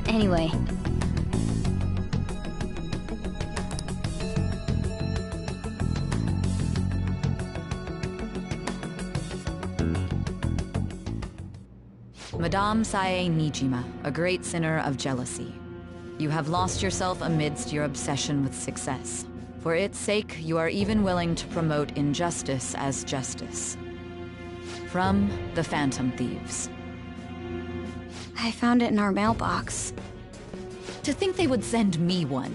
Anyway. Madame Sae Nijima, a great sinner of jealousy. You have lost yourself amidst your obsession with success. For its sake, you are even willing to promote injustice as justice. From the Phantom Thieves. I found it in our mailbox. To think they would send me one.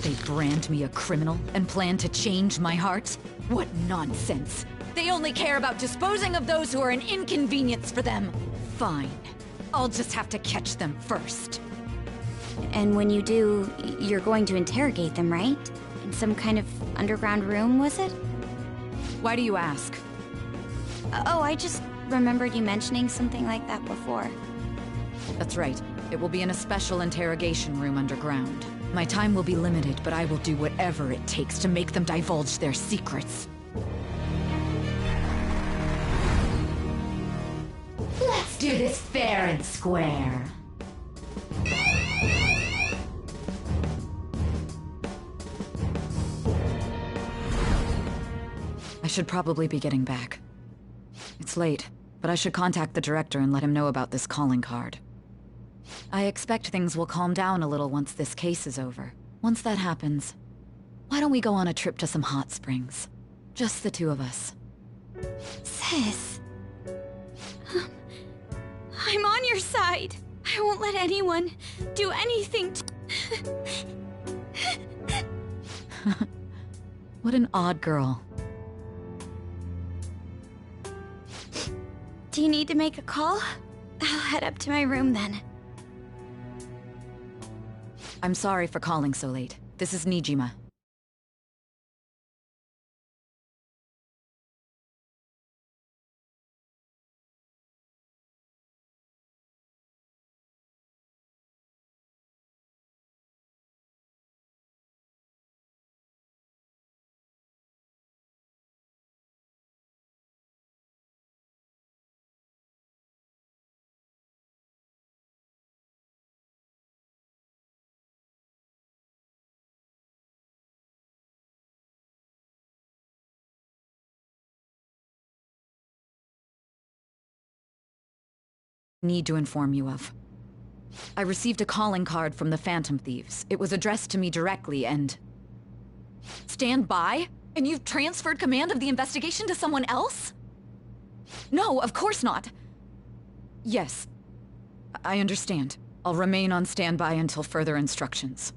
They brand me a criminal and plan to change my heart? What nonsense! They only care about disposing of those who are an inconvenience for them. Fine. I'll just have to catch them first. And when you do, you're going to interrogate them, right? In some kind of underground room, was it? Why do you ask? Oh, I just remembered you mentioning something like that before. That's right. It will be in a special interrogation room underground. My time will be limited, but I will do whatever it takes to make them divulge their secrets. Let's do this fair and square. I should probably be getting back. It's late, but I should contact the director and let him know about this calling card. I expect things will calm down a little once this case is over. Once that happens, why don't we go on a trip to some hot springs? Just the two of us. Sis. I'm on your side. I won't let anyone do anything to... What an odd girl. Do you need to make a call? I'll head up to my room then. I'm sorry for calling so late. This is Nijima. Need to inform you of. I received a calling card from the Phantom Thieves. It was addressed to me directly and... Stand by? And you've transferred command of the investigation to someone else? No, of course not. Yes, I understand. I'll remain on standby until further instructions.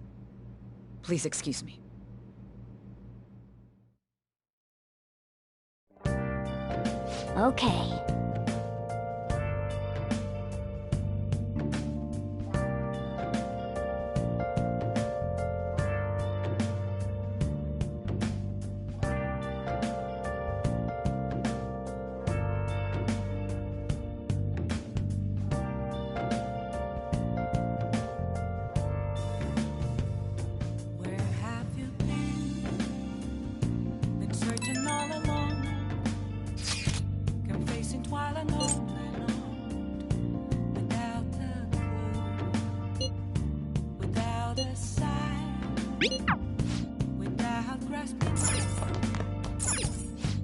Please excuse me. Okay.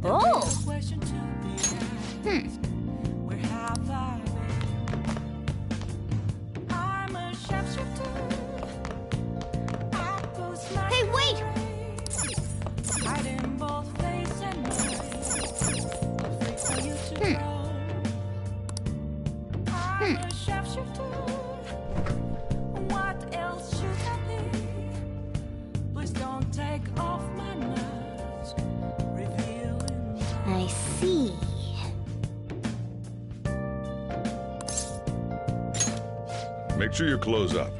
Oh! Hey, wait! What else should I be? Please don't take off my mask, revealing. I see. Make sure your clothes up.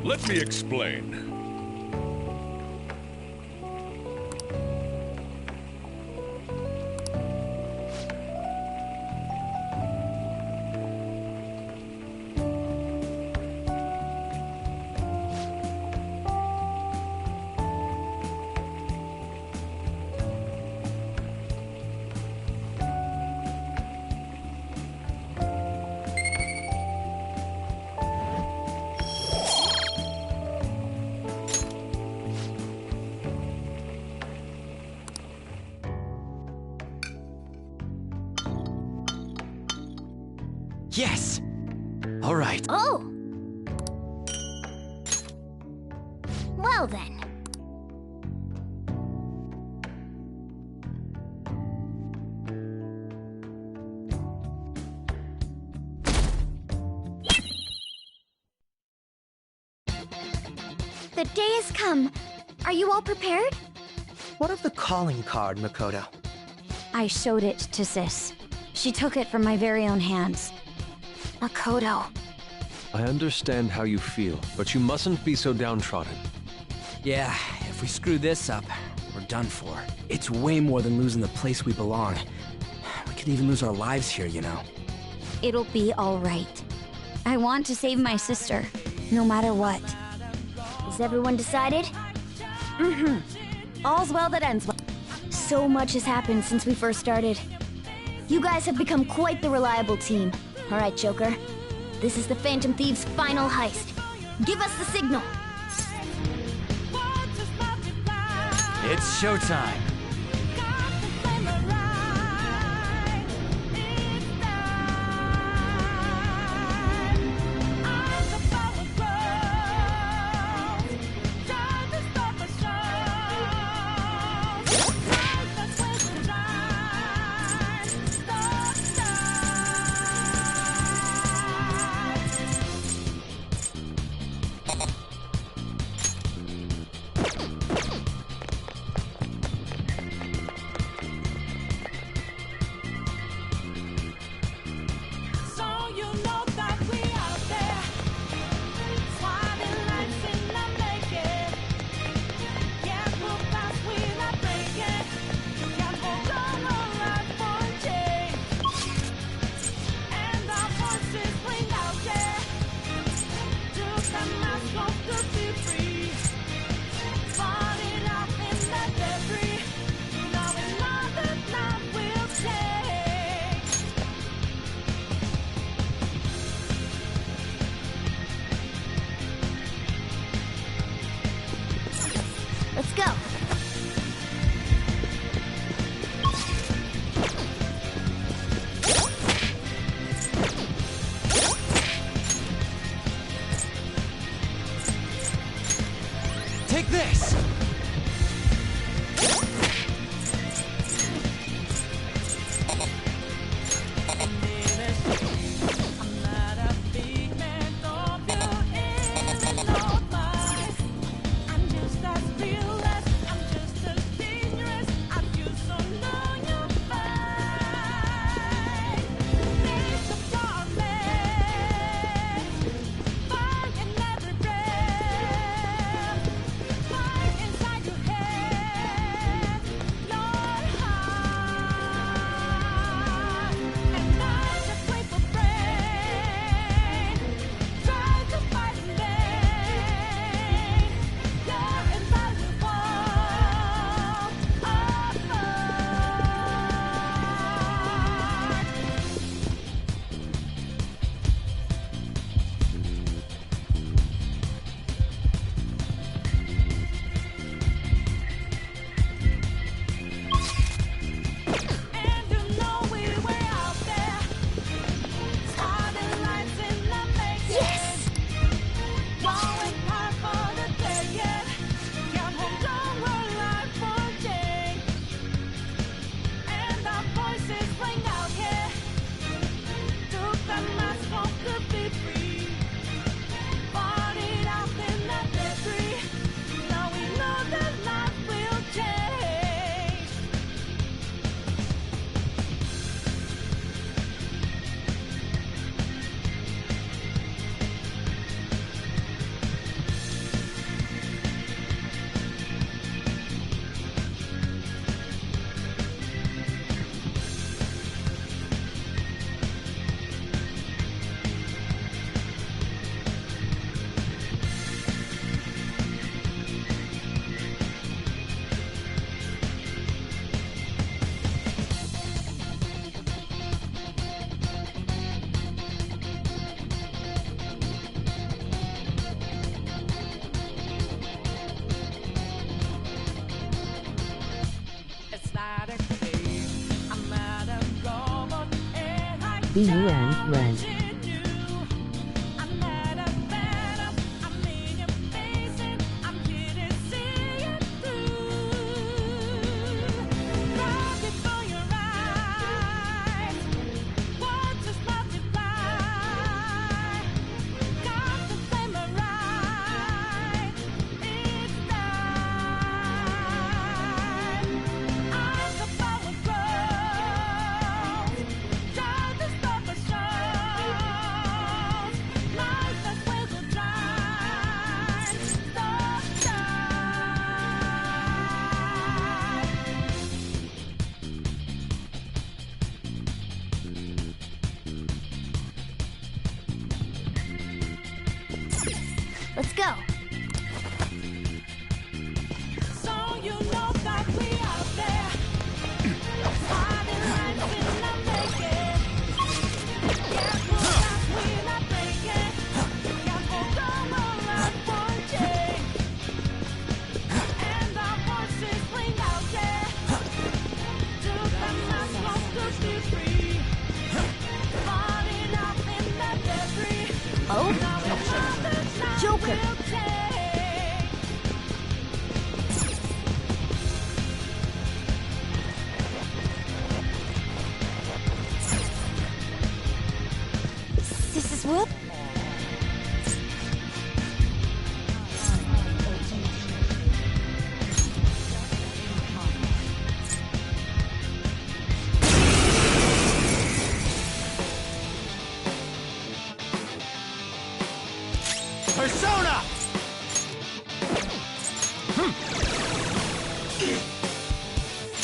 Let me explain. Yes! Alright. Oh! Well then. The day has come. Are you all prepared? What of the calling card, Makoto? I showed it to Sis. She took it from my very own hands. Makoto. I understand how you feel, but you mustn't be so downtrodden. Yeah, if we screw this up, we're done for. It's way more than losing the place we belong. We could even lose our lives here, you know. It'll be all right. I want to save my sister, no matter what. Is everyone decided? Mm-hmm. All's well that ends well. So much has happened since we first started. You guys have become quite the reliable team. All right, Joker. This is the Phantom Thieves' final heist. Give us the signal. It's showtime. Let's go. Take this! BUN Ren. Let's go. So you know that we out there, fighting lights in the making. Careful that we're not breaking. Careful, don't run for change. And our voices ring out there. To the mass wants to be free. Falling up in the debris. Oh? Now it's Joker. we'll take. This is Whoop. Persona!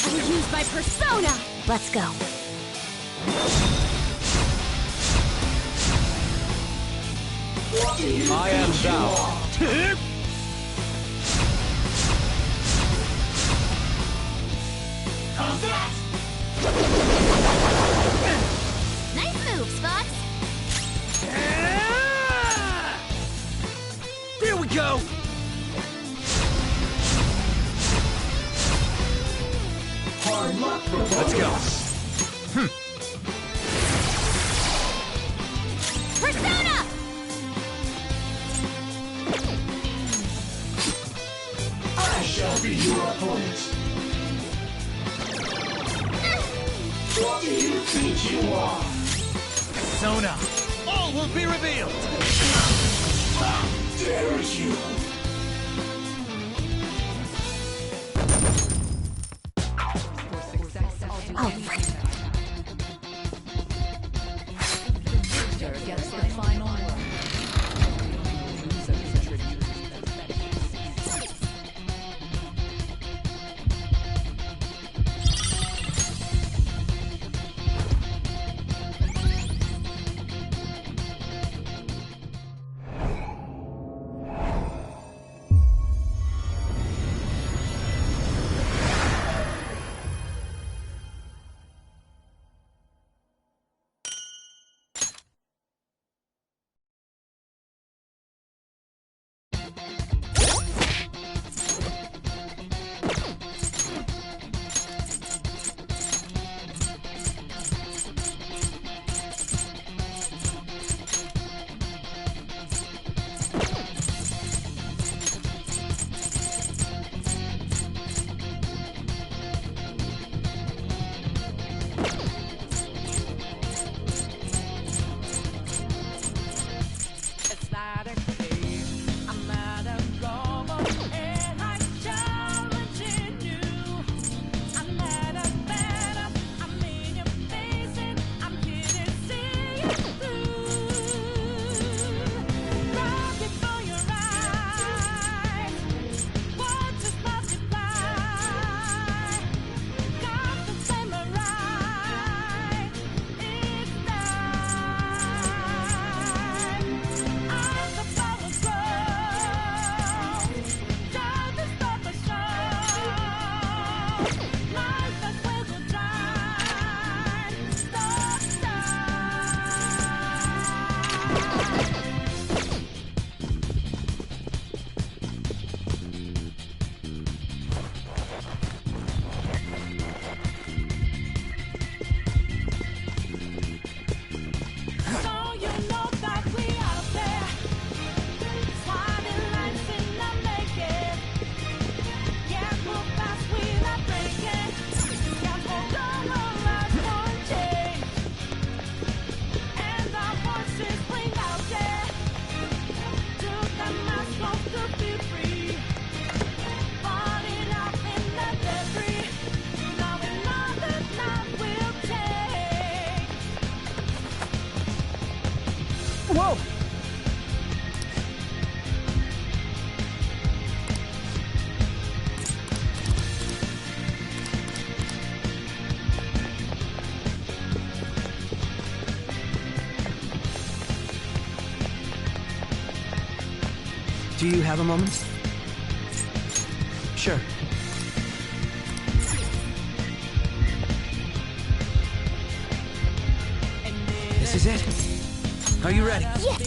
I will use my persona. Let's go. I am thou. Nice moves, Fox. There we go! Let's go. Persona! I shall be your opponent. What do you think you are? Persona! All will be revealed! How dare you? All right. Gets the final word. It's not a game, I'm not a robot, and I'm challenging you. I'm not a battle, I'm in your face, and I'm here to see you through. Right before your eyes, what just multiply? Got the samurai, it's time. As the flowers grow, time to stop the show. Life as well will shine, stop So you know that we out there, fighting lights in the making. Yeah, move fast, we not breaking. Yeah, hold on, life won't change. And our voices ring out there. To the mass wants to be free. Falling up in the debris. Now we know that life will take. Whoa! Do you have a moment? Sure. This is it. Are you ready? Yeah. What?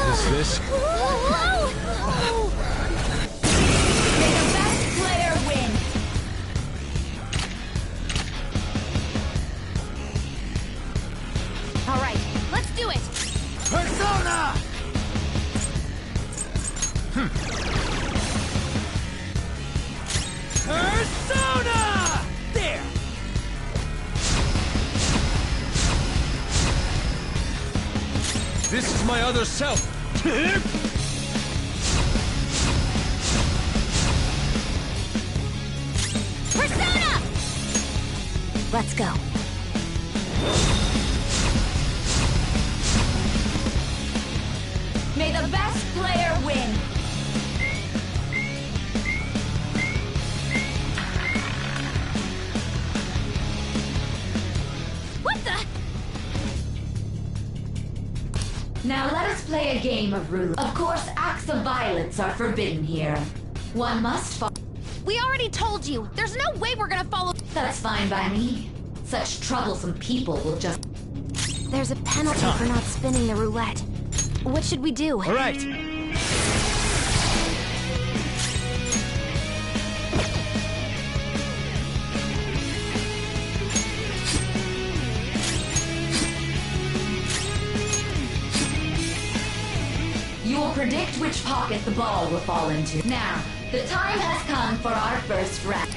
Is this? May the best player win. All right, let's do it. Persona! Persona! There! This is my other self. Persona! Let's go. May the best player win. What the? Now let us play a game of roulette. Of course, acts of violence are forbidden here. One must follow. We already told you. There's no way we're gonna follow. That's fine by me. Such troublesome people will just... There's a penalty for not spinning the roulette. What should we do? All right. You will predict which pocket the ball will fall into. Now, the time has come for our first round.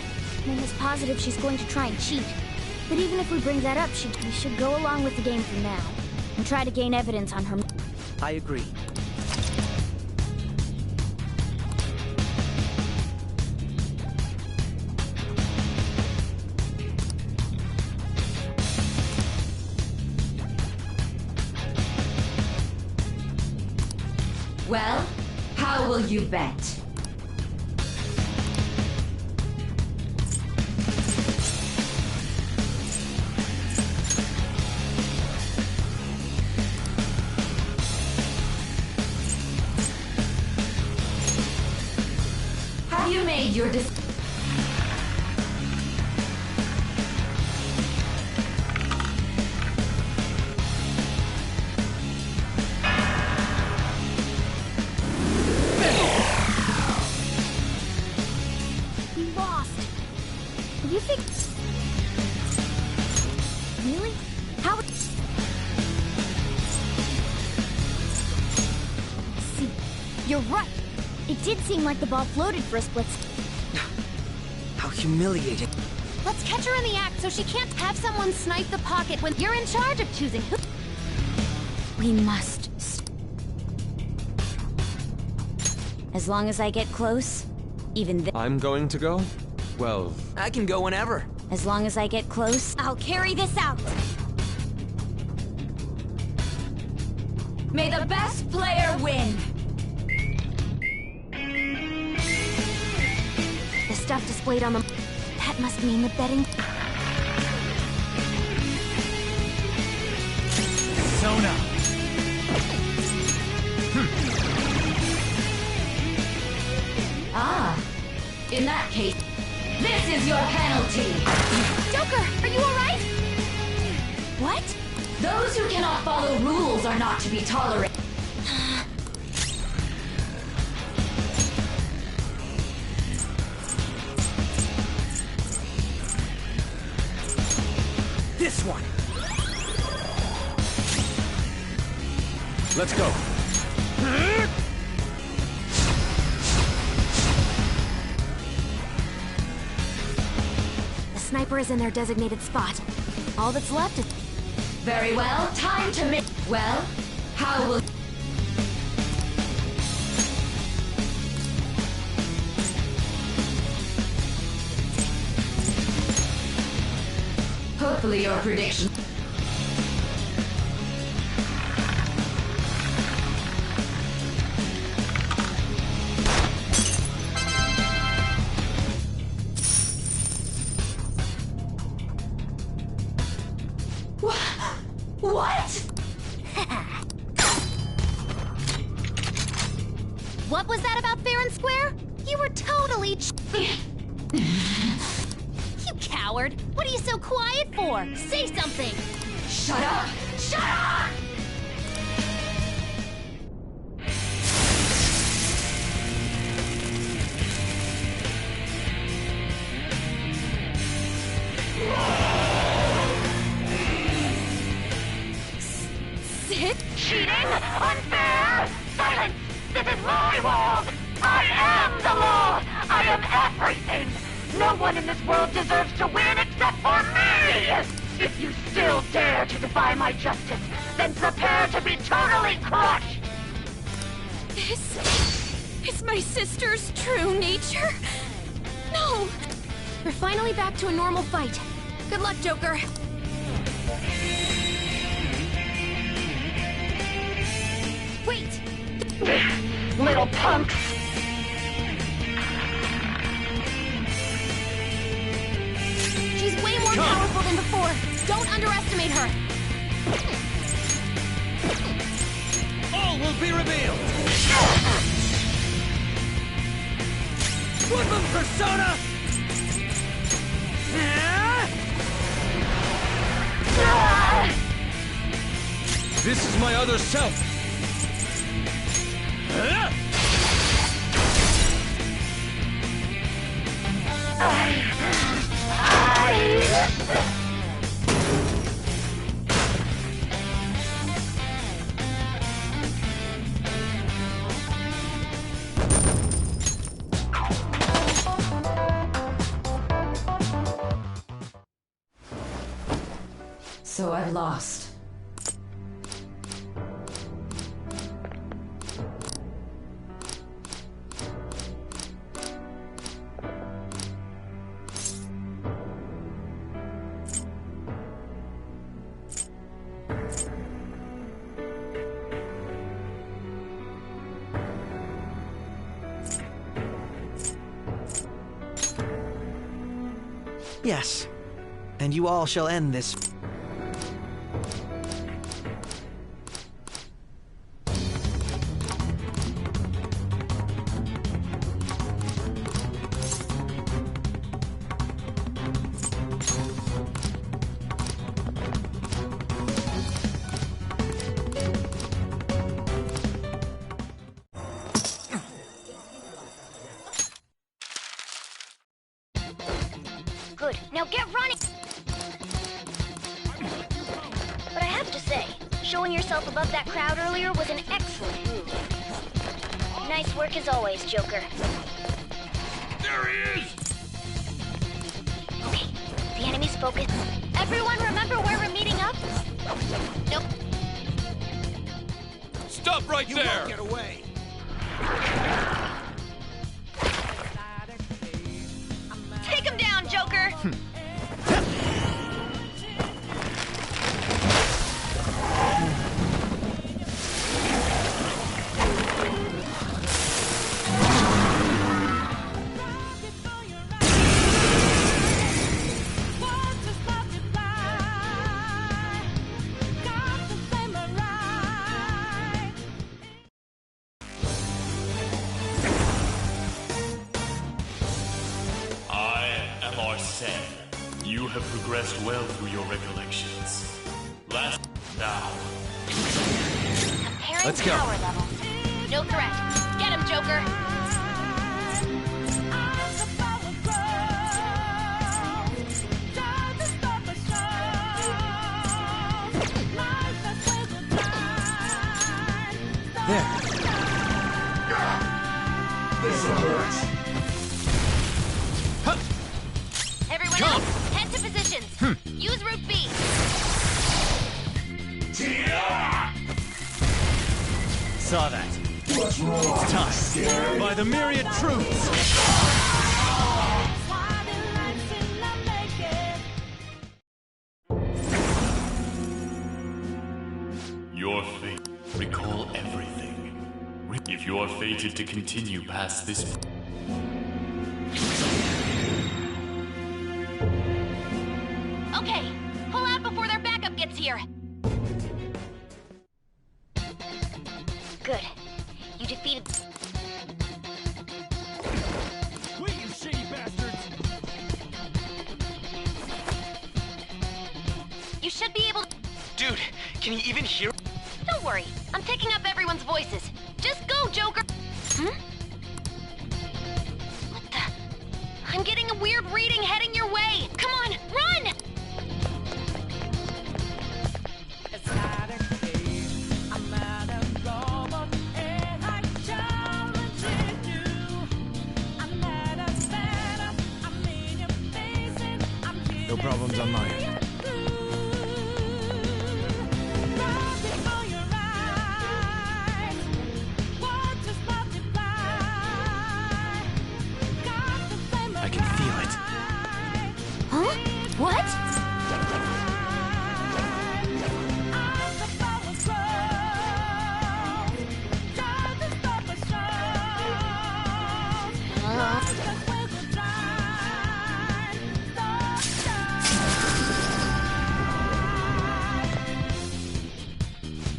Mom is positive she's going to try and cheat. But even if we bring that up, we should go along with the game for now. And try to gain evidence on her. I agree. Well, how will you bet? Have you made your decision? We lost. You think... Really? How... See, you're right. It did seem like the ball floated for a split. How humiliating. Let's catch her in the act so she can't have someone snipe the pocket when you're in charge of choosing who... We must... As long as I get close, even then... I'm going to go? Well, I can go whenever. As long as I get close, I'll carry this out. May the best player win! The stuff displayed on the... That must mean the betting... Persona! Ah, in that case, this is your penalty! Joker, are you alright? What? Those who cannot follow rules are not to be tolerated. This one. let's go. The sniper is in their designated spot. All that's left is... Very well, time to make... Well, how will... Hopefully your prediction... What? What was that about fair and square? You were totally You coward! What are you so quiet for? Say something! Shut up! Shut up! Sid? Cheating? Unfair? Silence! This is my world! I am the law! I am everything! No one in this world deserves to win except for me! If you still dare to defy my justice, then prepare to be totally crushed! This is my sister's true nature? No! We're finally back to a normal fight. Good luck, Joker. Wait! Little punks! She's way more powerful than before. Don't underestimate her. All will be revealed! Woodland Persona! This is my other self! So I've lost. Yes. And you all shall end this. Good. Now get running! But I have to say, showing yourself above that crowd earlier was an excellent move. Nice work as always, Joker. There he is! Okay, the enemy's focused. Everyone remember where we're meeting up? Nope. Stop right there! Won't get away! Take him down, Joker! You have progressed well through your recollections. Now. Comparing Let's go. power levels. No threat. Get him, Joker! There. Everyone else, head to positions. Use Route B. Saw that. It's time. By the myriad troops! You are fated to continue past this. Okay, pull out before their backup gets here. Good. You defeated... Wait, you shitty bastards! You should be able to... Dude, can you even hear? Don't worry, I'm picking up everyone's voices. Just go, Joker! Hmm? What the... I'm getting a weird reading heading your way! Come on, run! It's not okay. I'm not a robot, and I'm challenging you. I'm not a phantom. I'm in your face, and I'm here. No problems on my end. I can feel it. Huh? What?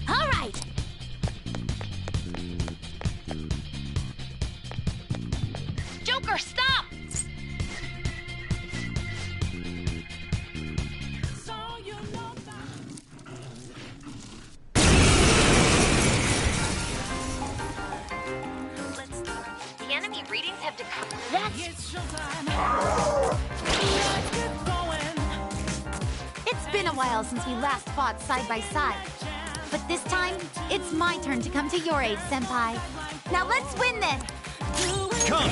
All right. Joker, stop! The enemy readings have decreased. It's been a while since we last fought side by side. But this time, it's my turn to come to your aid, Senpai. Now let's win this! Come!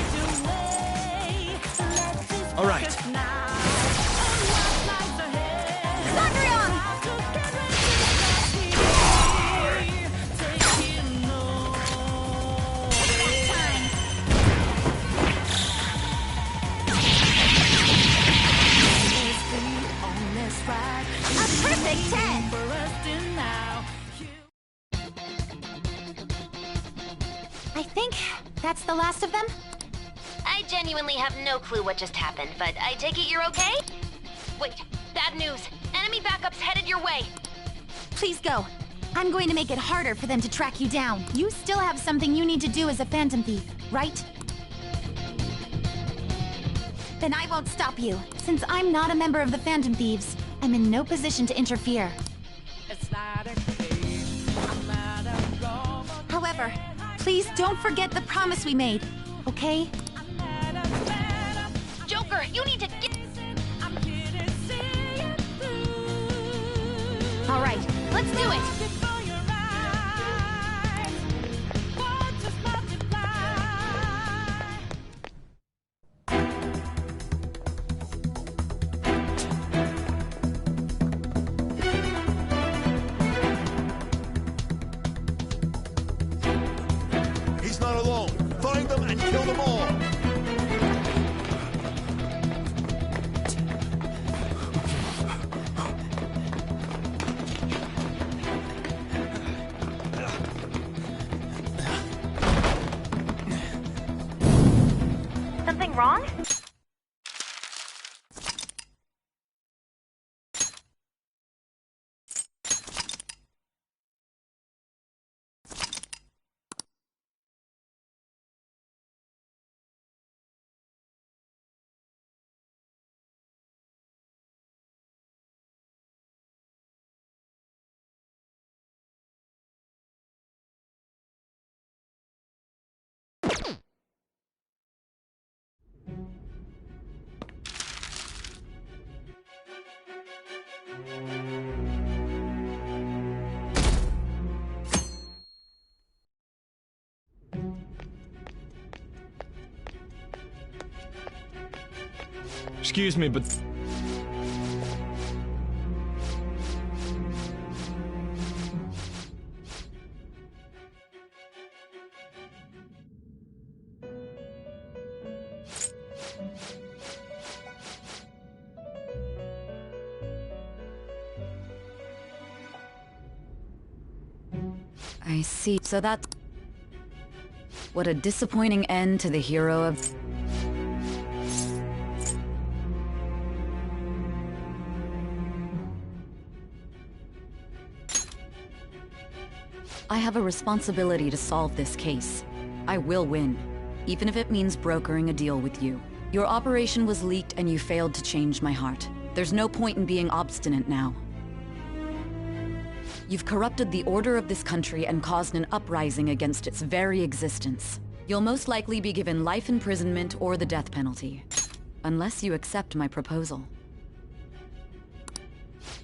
All right. Cendrillon! A perfect 10! I think that's the last of them. I genuinely have no clue what just happened, but I take it you're okay? Wait, bad news. Enemy backup's headed your way. Please go. I'm going to make it harder for them to track you down. You still have something you need to do as a Phantom Thief, right? Then I won't stop you. Since I'm not a member of the Phantom Thieves, I'm in no position to interfere. However, please don't forget the promise we made, okay? Joker, you need to get... All right, let's do it! He's not alone. Find them and kill them all. Something wrong? Excuse me, but... I see. So that's... What a disappointing end to the hero of... I have a responsibility to solve this case. I will win, even if it means brokering a deal with you. Your operation was leaked and you failed to change my heart. There's no point in being obstinate now. You've corrupted the order of this country and caused an uprising against its very existence. You'll most likely be given life imprisonment or the death penalty, unless you accept my proposal.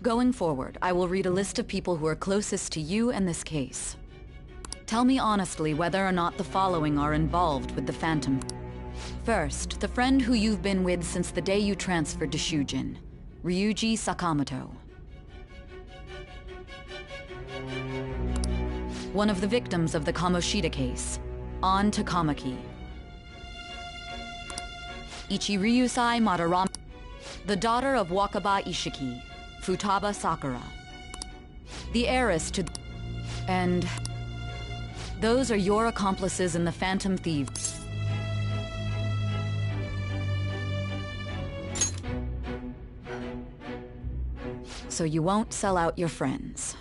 Going forward, I will read a list of people who are closest to you and this case. Tell me honestly whether or not the following are involved with the Phantom. First, the friend who you've been with since the day you transferred to Shujin, Ryuji Sakamoto. One of the victims of the Kamoshida case, An Takamaki. Ichiryusai Madarame, the daughter of Wakaba Ishiki, Futaba Sakura. The heiress to... And... those are your accomplices in the Phantom Thieves. So you won't sell out your friends.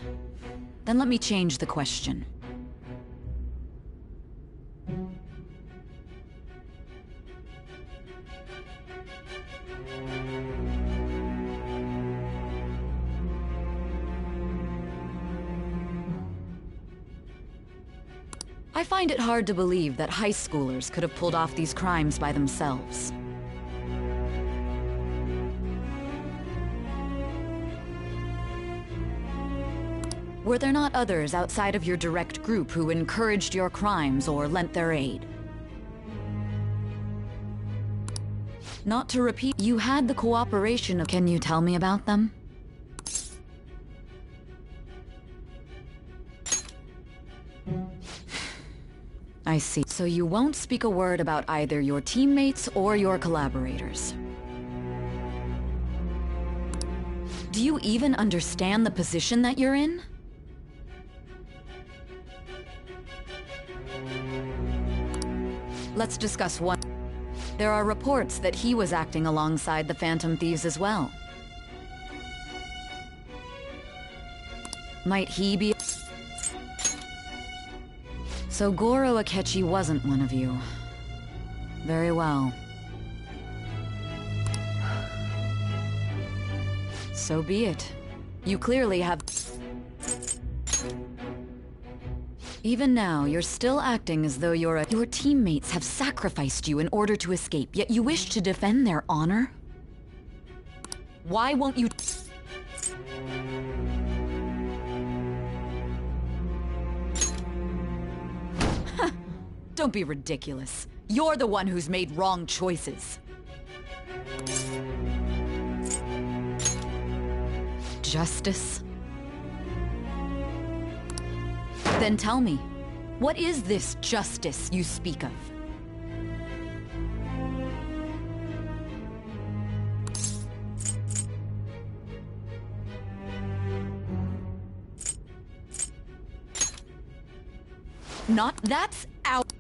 Then let me change the question. I find it hard to believe that high schoolers could have pulled off these crimes by themselves. Were there not others outside of your direct group who encouraged your crimes or lent their aid? Not to repeat, you had the cooperation of... Can you tell me about them? I see. So you won't speak a word about either your teammates or your collaborators. Do you even understand the position that you're in? Let's discuss one. There are reports that he was acting alongside the Phantom Thieves as well. Might he be... So Goro Akechi wasn't one of you. Very well. So be it. You clearly have... Even now, you're still acting as though your teammates have sacrificed you in order to escape, yet you wish to defend their honor? Why won't you... Don't be ridiculous. You're the one who's made wrong choices. Justice? Then tell me, what is this justice you speak of? Not that's out.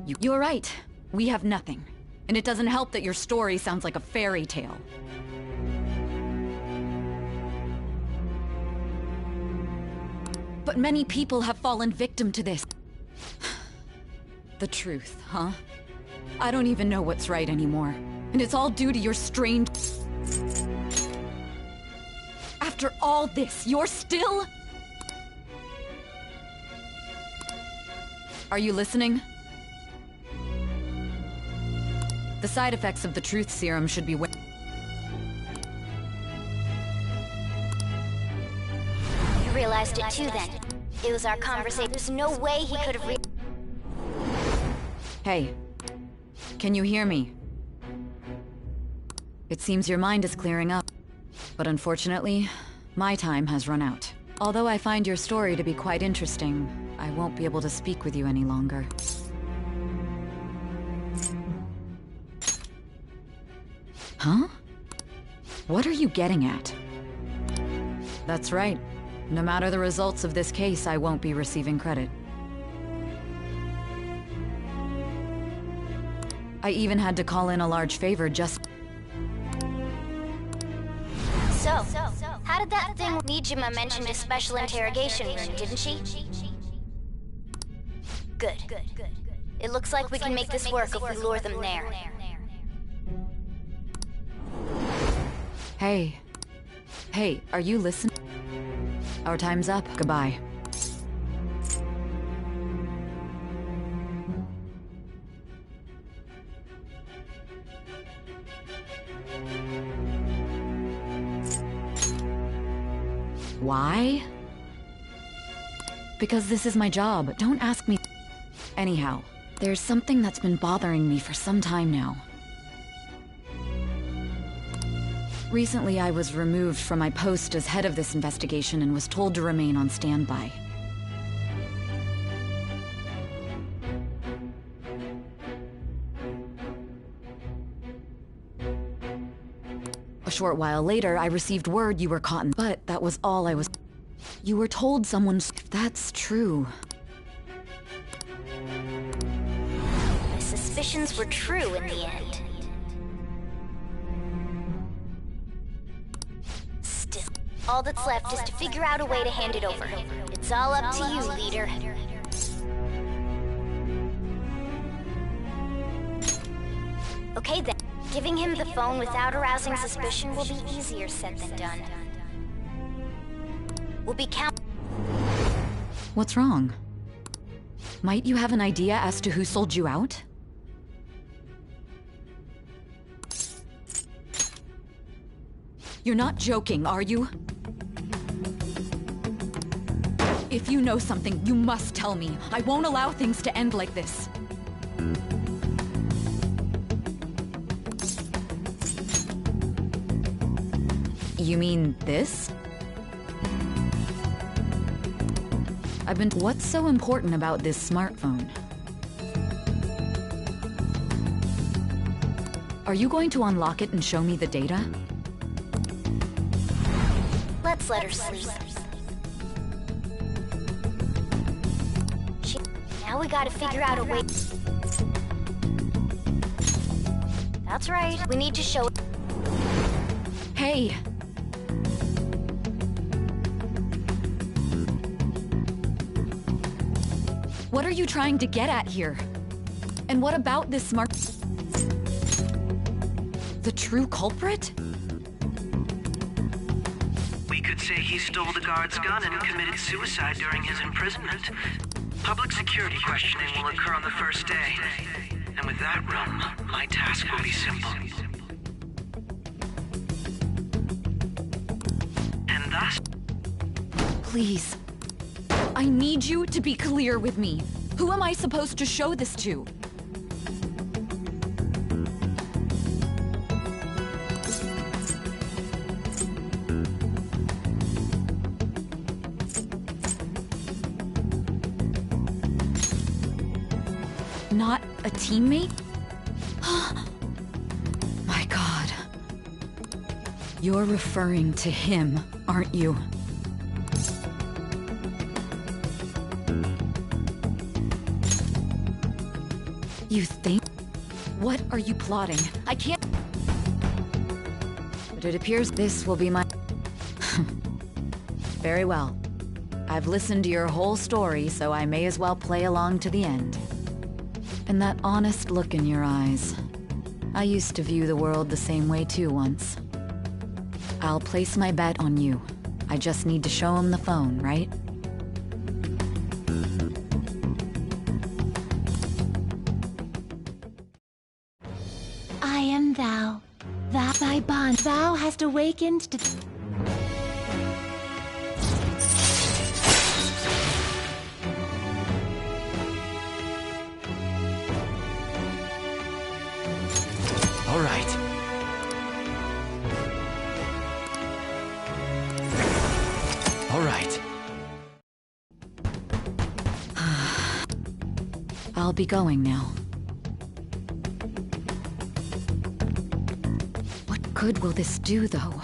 You're right. We have nothing. And it doesn't help that your story sounds like a fairy tale. But many people have fallen victim to this. The truth, huh? I don't even know what's right anymore. And it's all due to your strange... After all this, you're still... Are you listening? The side effects of the truth serum should be... You realized it too then. It was our conversation. There's no way he could have Hey. Can you hear me? It seems your mind is clearing up. But unfortunately, my time has run out. Although I find your story to be quite interesting, I won't be able to speak with you any longer. Huh? What are you getting at? That's right. No matter the results of this case, I won't be receiving credit. I even had to call in a large favor just... So, how did that thing Nijima mentioned a special interrogation room, didn't she? Good. It looks like we can make this work if we lure them there. Hey. Hey, are you listening? Our time's up. Goodbye. Why? Because this is my job. Don't ask me. Anyhow, there's something that's been bothering me for some time now. Recently, I was removed from my post as head of this investigation and was told to remain on standby. A short while later, I received word you were caught in, but that was all I was... You were told someone's... That's true. My suspicions were true in the end. Still, all that's left is to figure out a way to hand it over. It's all up to you, leader. Okay then. Giving him the phone without arousing suspicion will be easier said than done. We'll be What's wrong? Might you have an idea as to who sold you out? You're not joking, are you? If you know something, you must tell me. I won't allow things to end like this. You mean this? What's so important about this smartphone? Are you going to unlock it and show me the data? Let's let her sleep. Now we gotta figure out a way... That's right, we need to show... Hey! What are you trying to get at here? And what about this smart... The true culprit? We could say he stole the guard's gun and committed suicide during his imprisonment. Public security questioning will occur on the first day. And with that room, my task will be simple. And thus... Please. I need you to be clear with me. Who am I supposed to show this to? Not a teammate? My God. You're referring to him, aren't you? You think? What are you plotting? I can't... But it appears this will be my... Very well. I've listened to your whole story, so I may as well play along to the end. And that honest look in your eyes. I used to view the world the same way too once. I'll place my bet on you. I just need to show him the phone, right? I am thou. Thou thy bond. Thou hast awakened to... All right. All right. I'll be going now. What good will this do, though?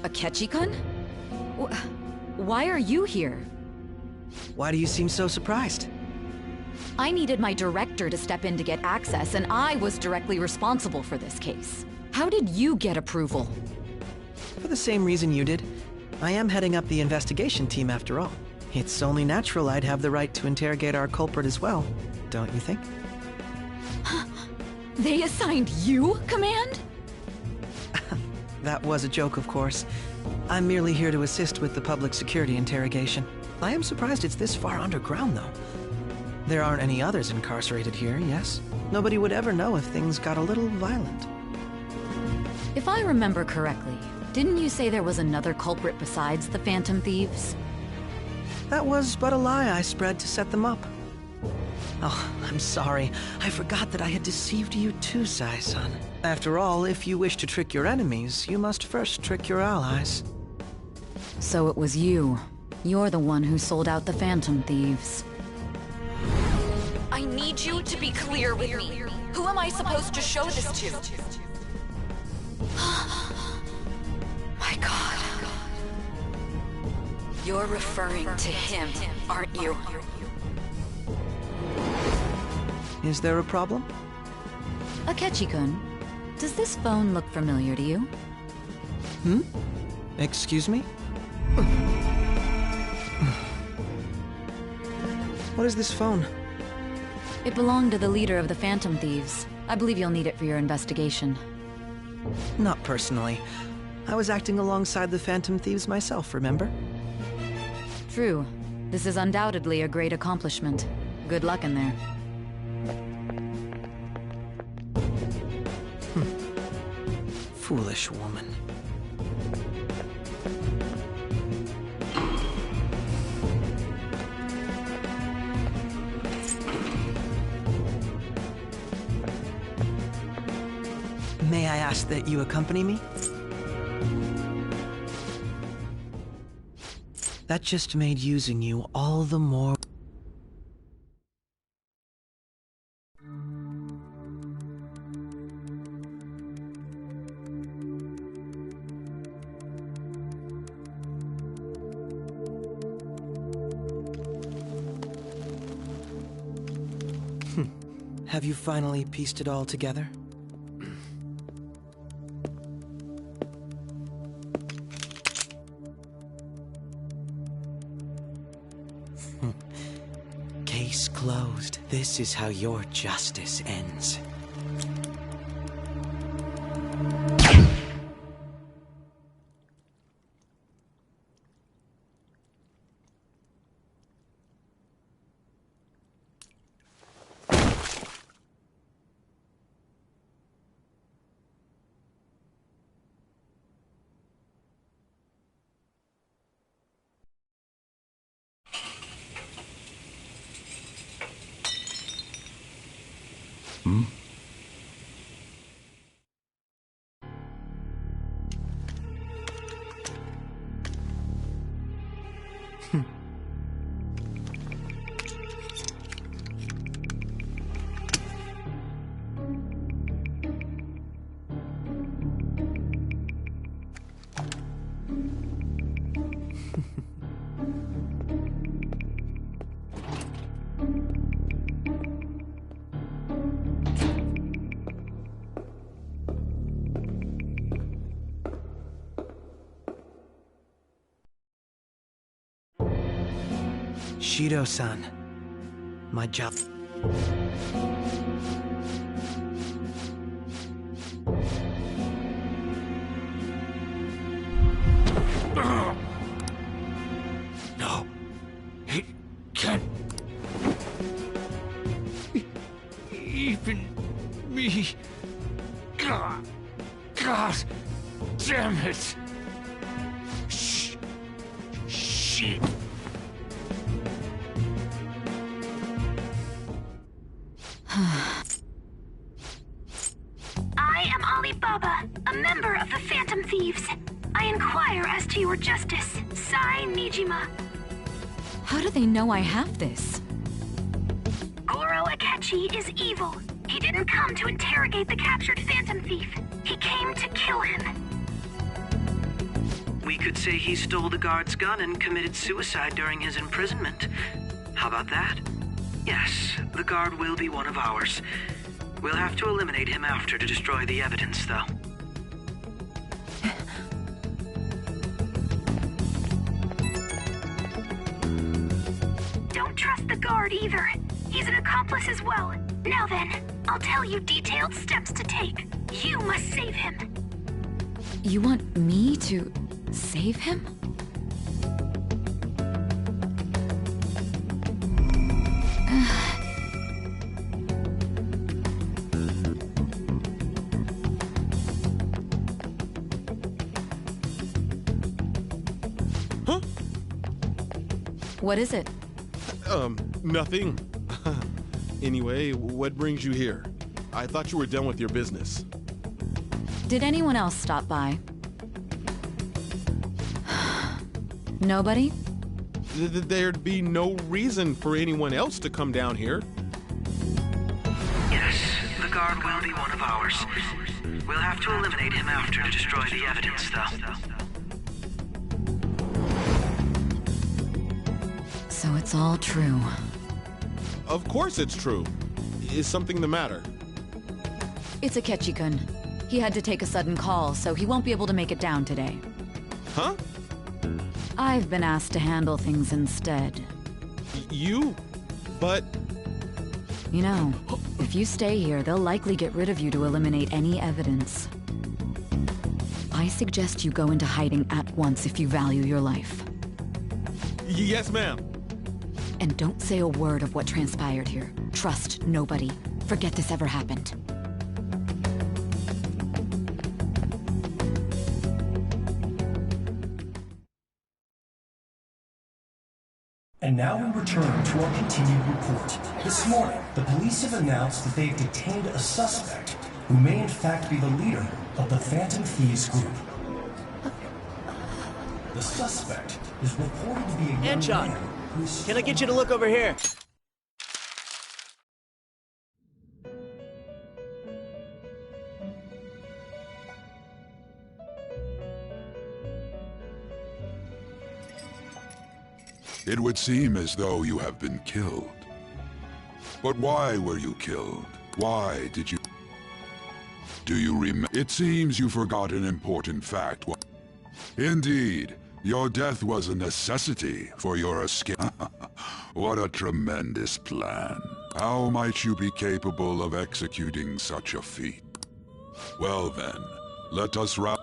A Ketchikan? Why are you here? Why do you seem so surprised? I needed my director to step in to get access, and I was directly responsible for this case. How did you get approval? For the same reason you did. I am heading up the investigation team after all. It's only natural I'd have the right to interrogate our culprit as well, don't you think? They assigned you command? That was a joke, of course. I'm merely here to assist with the public security interrogation. I am surprised it's this far underground, though. There aren't any others incarcerated here, yes? Nobody would ever know if things got a little violent. If I remember correctly, didn't you say there was another culprit besides the Phantom Thieves? That was but a lie I spread to set them up. Oh, I'm sorry. I forgot that I had deceived you too, Sai-san. After all, if you wish to trick your enemies, you must first trick your allies. So it was you. You're the one who sold out the Phantom Thieves. I need you to be clear with me. Who am I supposed to show this to? My God. You're referring to him, aren't you? Is there a problem? Akechi-kun, does this phone look familiar to you? Hmm? Excuse me? What is this phone? It belonged to the leader of the Phantom Thieves. I believe you'll need it for your investigation. Not personally. I was acting alongside the Phantom Thieves myself, remember? True. This is undoubtedly a great accomplishment. Good luck in there. Foolish woman. May I ask that you accompany me? That just made using you all the more... Have you finally pieced it all together? Case closed. This is how your justice ends. Shido-san, my job. No, it can't. Even me. God damn it. Shit. I am Alibaba, a member of the Phantom Thieves. I inquire as to your justice, Sai Nijima. How do they know I have this? Goro Akechi is evil. He didn't come to interrogate the captured Phantom Thief. He came to kill him. We We could say he stole the guard's gun and committed suicide during his imprisonment. How about that? Yes, the guard will be one of ours. We'll have to eliminate him after to destroy the evidence, though. Don't trust the guard either. He's an accomplice as well. Now then, I'll tell you detailed steps to take. You must save him. You want me to save him? Huh? What is it? Nothing. Anyway, what brings you here? I thought you were done with your business. Did anyone else stop by? Nobody? There'd be no reason for anyone else to come down here. Yes, the guard will be one of ours. We'll have to eliminate him after to destroy the evidence, though. So it's all true. Of course it's true. Is something the matter? It's Akechi-kun. He had to take a sudden call, so he won't be able to make it down today. Huh? I've been asked to handle things instead. You? But... You know, if you stay here, they'll likely get rid of you to eliminate any evidence. I suggest you go into hiding at once if you value your life. Yes, ma'am. And don't say a word of what transpired here. Trust nobody. Forget this ever happened. And now we return to our continued report. This morning, the police have announced that they've detained a suspect who may in fact be the leader of the Phantom Thieves group. The suspect is reported to be a young Anchon, man who is... can I get you to look over here? It would seem as though you have been killed. But why were you killed? Why did you... Do you remember? It seems you forgot an important fact. Indeed, your death was a necessity for your escape. What a tremendous plan. How might you be capable of executing such a feat? Well then, let us wrap...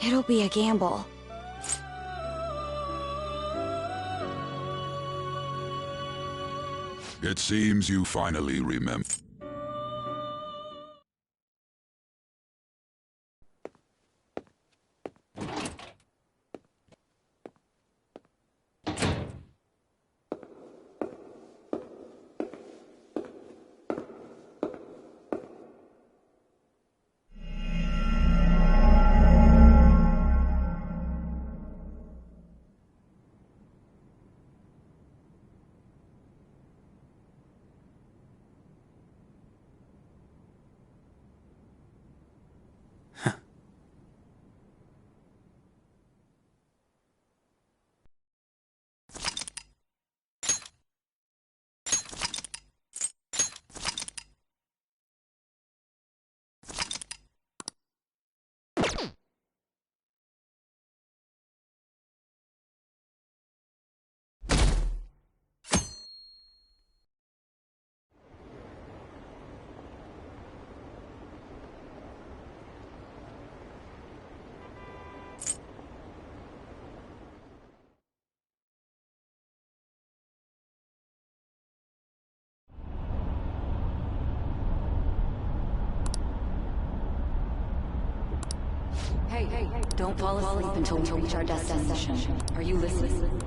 It'll be a gamble. It seems you finally remember. Hey, don't fall asleep until we reach our destination. Are you listening?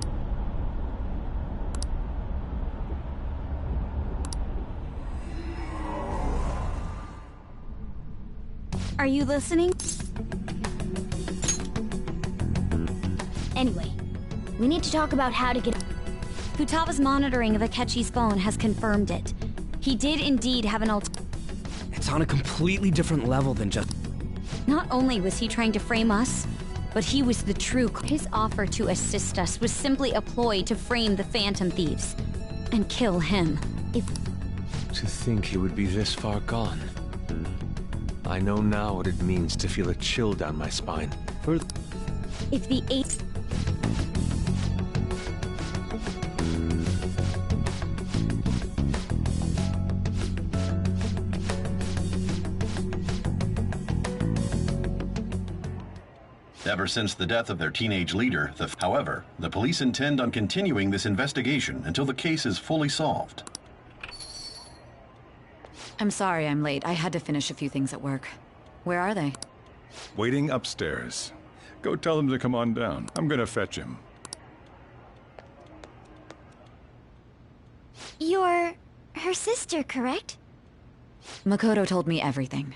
Are you listening? Anyway, we need to talk about how to get... Futaba's monitoring of Akechi's phone has confirmed it. He did indeed have an It's on a completely different level than just... Not only was he trying to frame us, but he was the true... His offer to assist us was simply a ploy to frame the Phantom Thieves and kill him. To think he would be this far gone. I know now what it means to feel a chill down my spine. If the eight... Ever since the death of their teenage leader, however, the police intend on continuing this investigation until the case is fully solved. I'm sorry I'm late. I had to finish a few things at work. Where are they? Waiting upstairs. Go tell them to come on down. I'm gonna fetch him. You're... her sister, correct? Makoto told me everything.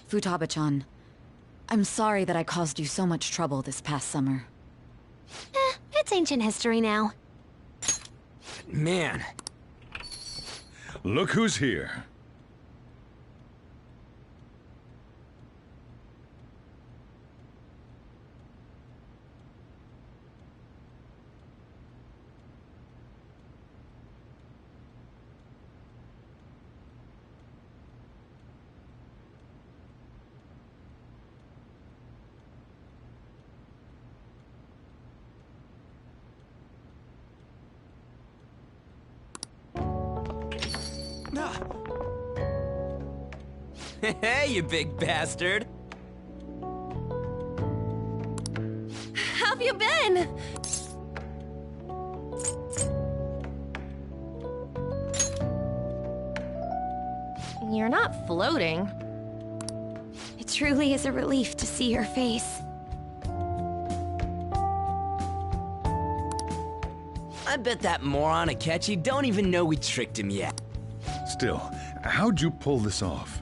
Futaba-chan, I'm sorry that I caused you so much trouble this past summer. It's ancient history now. Man. Look who's here. Hey, you big bastard! How've you been? You're not floating. It truly is a relief to see your face. I bet that moron Akechi don't even know we tricked him yet. Still, how'd you pull this off?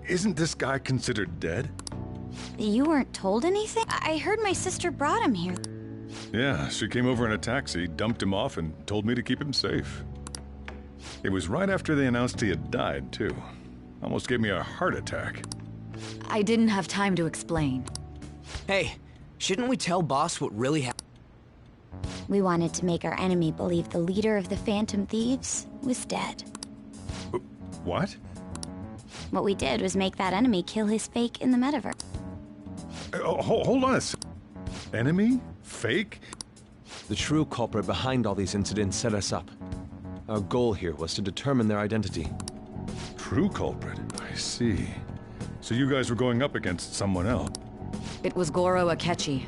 Isn't this guy considered dead? You weren't told anything? I heard my sister brought him here. Yeah, she came over in a taxi, dumped him off, and told me to keep him safe. It was right after they announced he had died, too. Almost gave me a heart attack. I didn't have time to explain. Hey, shouldn't we tell Boss what really happened? We wanted to make our enemy believe the leader of the Phantom Thieves was dead. What? What we did was make that enemy kill his fake in the metaverse. Hold on a sec. Enemy? Fake? The true culprit behind all these incidents set us up. Our goal here was to determine their identity. true culprit. I see. So you guys were going up against someone else. It was Goro Akechi.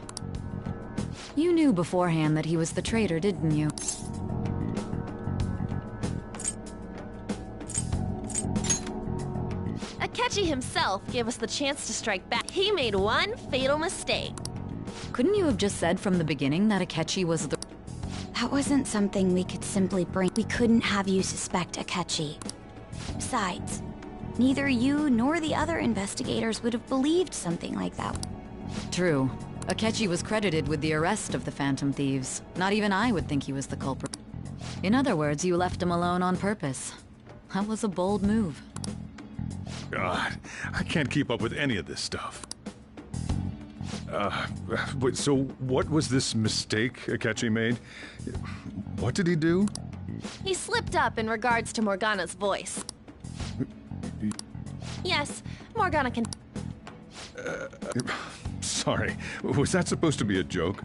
You knew beforehand that he was the traitor, didn't you? Akechi himself gave us the chance to strike back. He made one fatal mistake. Couldn't you have just said from the beginning that Akechi was the... That wasn't something we could simply bring. We couldn't have you suspect Akechi. Besides, neither you nor the other investigators would have believed something like that. True. Akechi was credited with the arrest of the Phantom Thieves. Not even I would think he was the culprit. In other words, you left him alone on purpose. That was a bold move. God, I can't keep up with any of this stuff. But so what was this mistake Akechi made? What did he do? He slipped up in regards to Morgana's voice. Yes, Morgana can... Sorry, was that supposed to be a joke?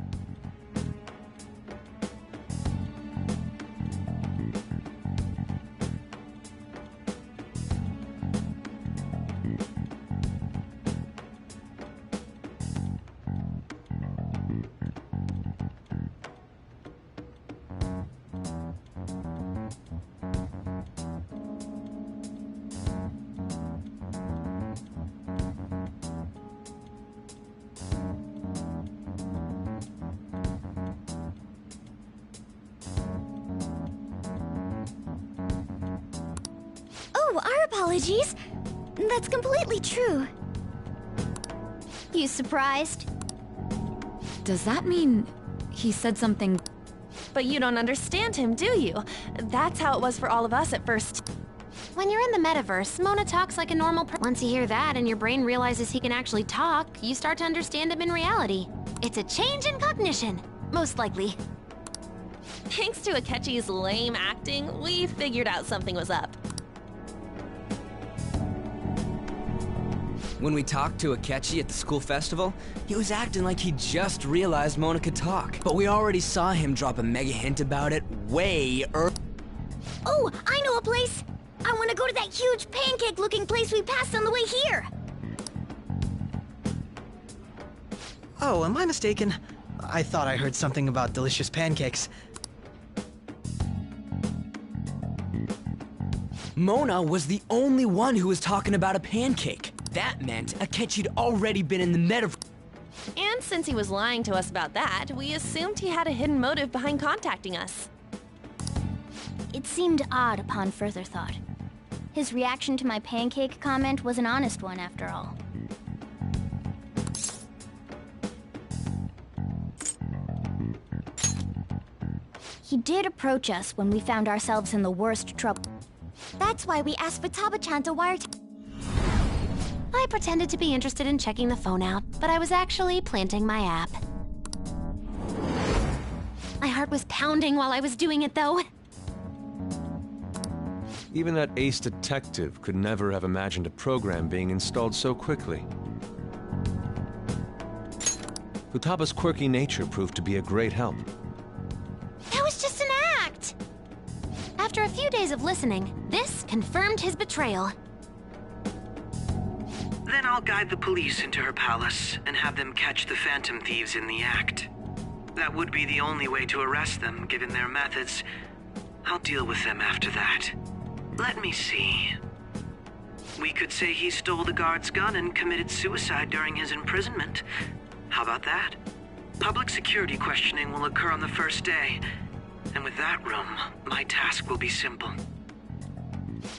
Oh, our apologies. That's completely true. You surprised? Does that mean he said something? But you don't understand him, do you? That's how it was for all of us at first. When you're in the metaverse, Mona talks like a normal person. Once you hear that and your brain realizes he can actually talk, you start to understand him in reality. It's a change in cognition, most likely. Thanks to Akechi's lame acting, we figured out something was up. When we talked to Akechi at the school festival, he was acting like he just realized Mona could talk. But we already saw him drop a mega hint about it way early. Oh, I know a place! I want to go to that huge pancake-looking place we passed on the way here! Oh, am I mistaken? I thought I heard something about delicious pancakes. Mona was the only one who was talking about a pancake. That meant Akechi'd already been in the metaverse. And since he was lying to us about that, we assumed he had a hidden motive behind contacting us. It seemed odd upon further thought. His reaction to my pancake comment was an honest one, after all. He did approach us when we found ourselves in the worst trouble. That's why we asked Futaba-chan to wiretap. I pretended to be interested in checking the phone out, but I was actually planting my app. My heart was pounding while I was doing it, though. Even that ace detective could never have imagined a program being installed so quickly. Futaba's quirky nature proved to be a great help. That was just an act! After a few days of listening, this confirmed his betrayal. Then I'll guide the police into her palace and have them catch the Phantom Thieves in the act. That would be the only way to arrest them, given their methods. I'll deal with them after that. Let me see. We could say he stole the guard's gun and committed suicide during his imprisonment. How about that? Public security questioning will occur on the first day. And with that room, my task will be simple.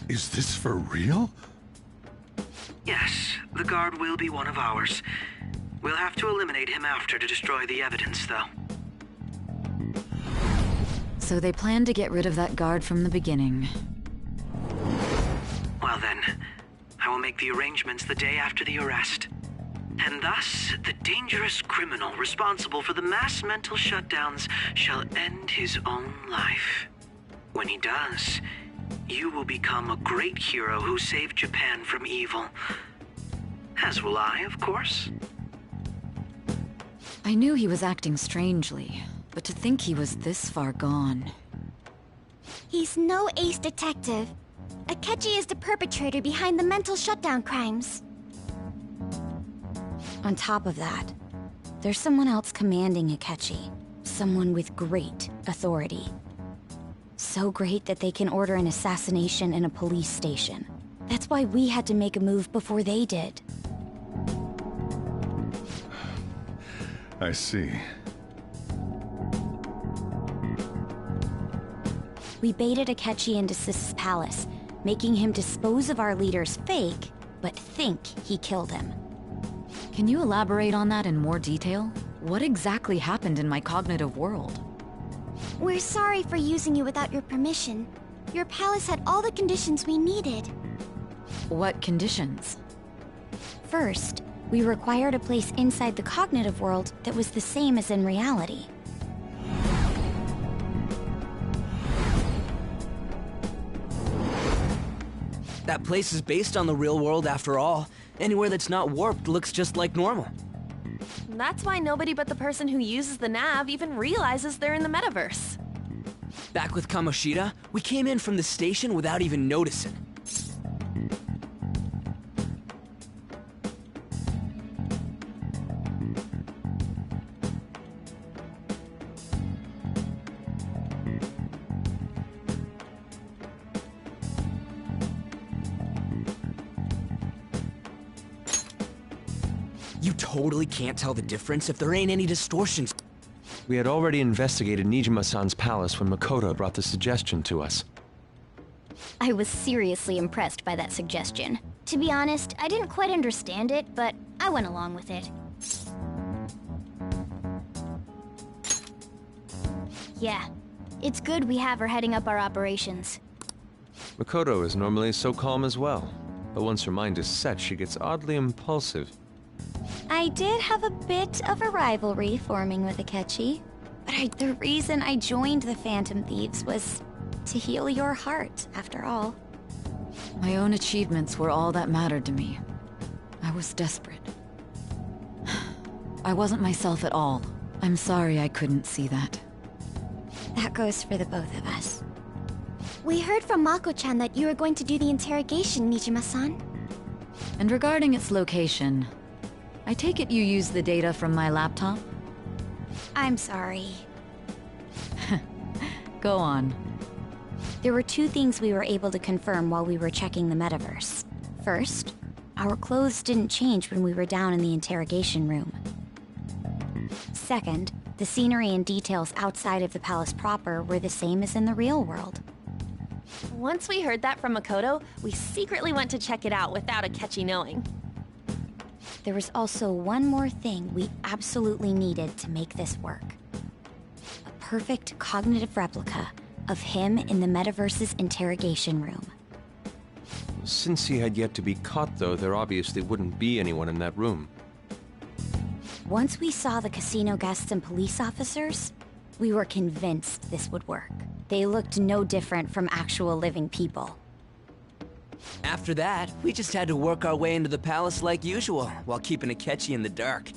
Is this for real? Yes, the guard will be one of ours. We'll have to eliminate him after to destroy the evidence, though. So they planned to get rid of that guard from the beginning. Well then, I will make the arrangements the day after the arrest. And thus, the dangerous criminal responsible for the mass mental shutdowns shall end his own life. When he does, you will become a great hero who saved Japan from evil. As will I, of course. I knew he was acting strangely, but to think he was this far gone. He's no ace detective. Akechi is the perpetrator behind the mental shutdown crimes. On top of that, there's someone else commanding Akechi. Someone with great authority. So great that they can order an assassination in a police station. That's why we had to make a move before they did. I see. We baited Akechi into Sis's palace, making him dispose of our leader's fake, but think he killed him. Can you elaborate on that in more detail? What exactly happened in my cognitive world? We're sorry for using you without your permission. Your palace had all the conditions we needed. What conditions? First, we required a place inside the cognitive world that was the same as in reality. That place is based on the real world after all. Anywhere that's not warped looks just like normal. That's why nobody but the person who uses the nav even realizes they're in the metaverse. Back with Kamoshida, we came in from the station without even noticing. You totally can't tell the difference if there ain't any distortions. We had already investigated Nijima-san's palace when Makoto brought the suggestion to us. I was seriously impressed by that suggestion. To be honest, I didn't quite understand it, but I went along with it. Yeah, it's good we have her heading up our operations. Makoto is normally so calm as well, but once her mind is set, she gets oddly impulsive. I did have a bit of a rivalry forming with Akechi, but the reason I joined the Phantom Thieves was to heal your heart, after all. My own achievements were all that mattered to me. I was desperate. I wasn't myself at all. I'm sorry I couldn't see that. That goes for the both of us. We heard from Mako-chan that you were going to do the interrogation, Nijima-san. And regarding its location, I take it you used the data from my laptop? I'm sorry. Go on. There were two things we were able to confirm while we were checking the metaverse. First, our clothes didn't change when we were down in the interrogation room. Second, the scenery and details outside of the palace proper were the same as in the real world. Once we heard that from Makoto, we secretly went to check it out without Akechi knowing. There was also one more thing we absolutely needed to make this work. A perfect cognitive replica of him in the metaverse's interrogation room. Since he had yet to be caught, though, there obviously wouldn't be anyone in that room. Once we saw the casino guests and police officers, we were convinced this would work. They looked no different from actual living people. After that, we just had to work our way into the palace like usual, while keeping Akechi in the dark.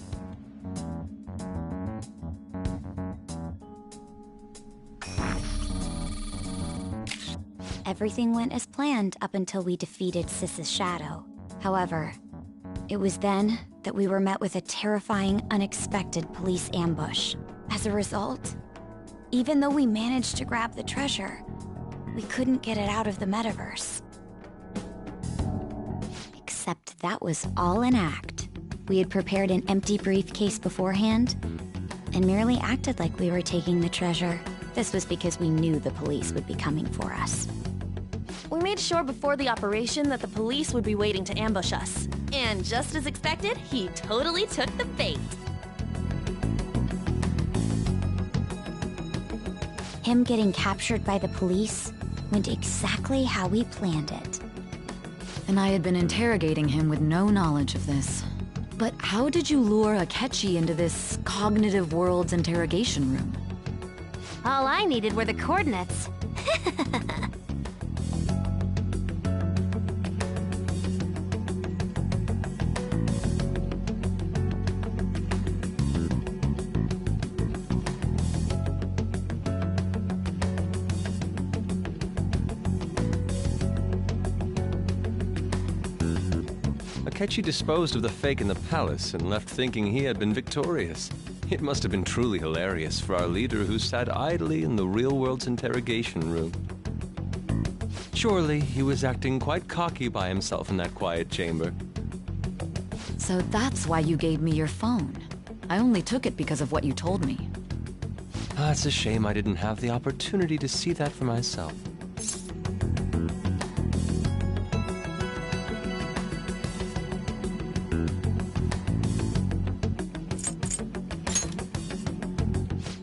Everything went as planned up until we defeated Sis's shadow. However, it was then that we were met with a terrifying, unexpected police ambush. As a result, even though we managed to grab the treasure, we couldn't get it out of the metaverse. Except that was all an act. We had prepared an empty briefcase beforehand and merely acted like we were taking the treasure. This was because we knew the police would be coming for us. We made sure before the operation that the police would be waiting to ambush us. And just as expected, he totally took the bait. Him getting captured by the police went exactly how we planned it. And I had been interrogating him with no knowledge of this. But how did you lure Akechi into this cognitive world's interrogation room? All I needed were the coordinates. Akechi disposed of the fake in the palace and left thinking he had been victorious. It must have been truly hilarious for our leader who sat idly in the real world's interrogation room. Surely he was acting quite cocky by himself in that quiet chamber. So that's why you gave me your phone. I only took it because of what you told me. It's a shame I didn't have the opportunity to see that for myself.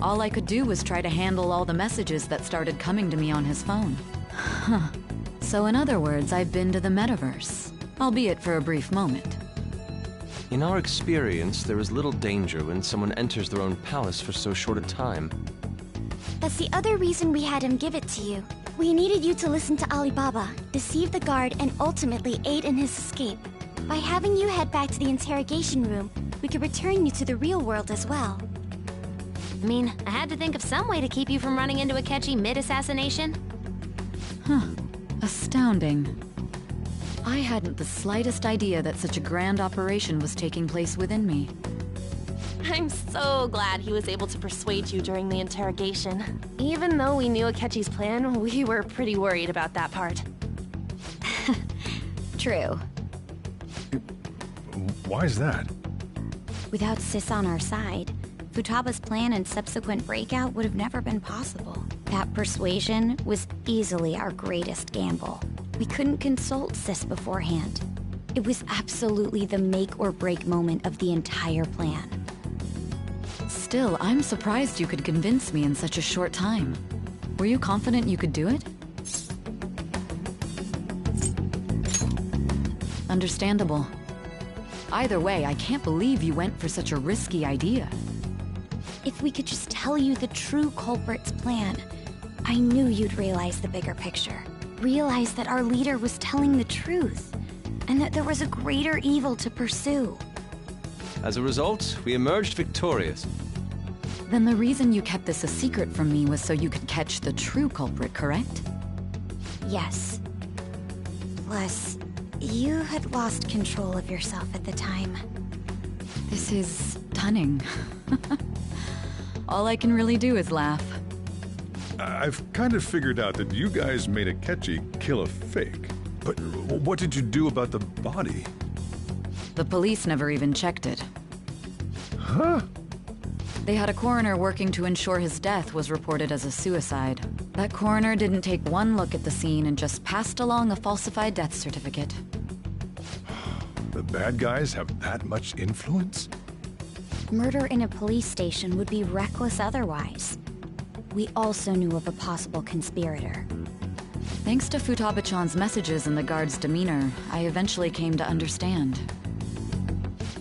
All I could do was try to handle all the messages that started coming to me on his phone. Huh. So in other words, I've been to the metaverse, albeit for a brief moment. In our experience, there is little danger when someone enters their own palace for so short a time. That's the other reason we had him give it to you. We needed you to listen to Alibaba, deceive the guard, and ultimately aid in his escape. By having you head back to the interrogation room, we could return you to the real world as well. I mean, I had to think of some way to keep you from running into Akechi mid-assassination. Huh. Astounding. I hadn't the slightest idea that such a grand operation was taking place within me. I'm so glad he was able to persuade you during the interrogation. Even though we knew Akechi's plan, we were pretty worried about that part. True. Why is that? Without Sis on our side, Futaba's plan and subsequent breakout would have never been possible. That persuasion was easily our greatest gamble. We couldn't consult Sis beforehand. It was absolutely the make or break moment of the entire plan. Still, I'm surprised you could convince me in such a short time. Were you confident you could do it? Understandable. Either way, I can't believe you went for such a risky idea. If we could just tell you the true culprit's plan, I knew you'd realize the bigger picture. Realize that our leader was telling the truth, and that there was a greater evil to pursue. As a result, we emerged victorious. Then the reason you kept this a secret from me was so you could catch the true culprit, correct? Yes. Plus, you had lost control of yourself at the time. This is stunning. All I can really do is laugh. I've kind of figured out that you guys made Akechi kill a fake. But what did you do about the body? The police never even checked it. Huh? They had a coroner working to ensure his death was reported as a suicide. That coroner didn't take one look at the scene and just passed along a falsified death certificate. The bad guys have that much influence? Murder in a police station would be reckless otherwise. We also knew of a possible conspirator. Thanks to Futaba-chan's messages and the guard's demeanor, I eventually came to understand.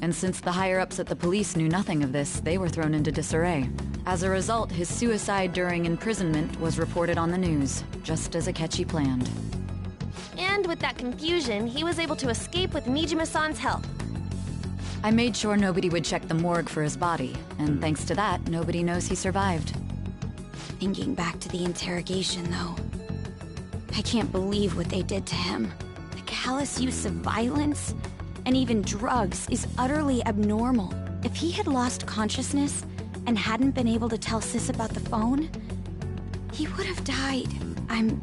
And since the higher-ups at the police knew nothing of this, they were thrown into disarray. As a result, his suicide during imprisonment was reported on the news, just as Akechi planned. And with that confusion, he was able to escape with Mijima-san's help. I made sure nobody would check the morgue for his body, and thanks to that, nobody knows he survived. Thinking back to the interrogation, though, I can't believe what they did to him. The callous use of violence, and even drugs, is utterly abnormal. If he had lost consciousness and hadn't been able to tell Sis about the phone, he would have died. I'm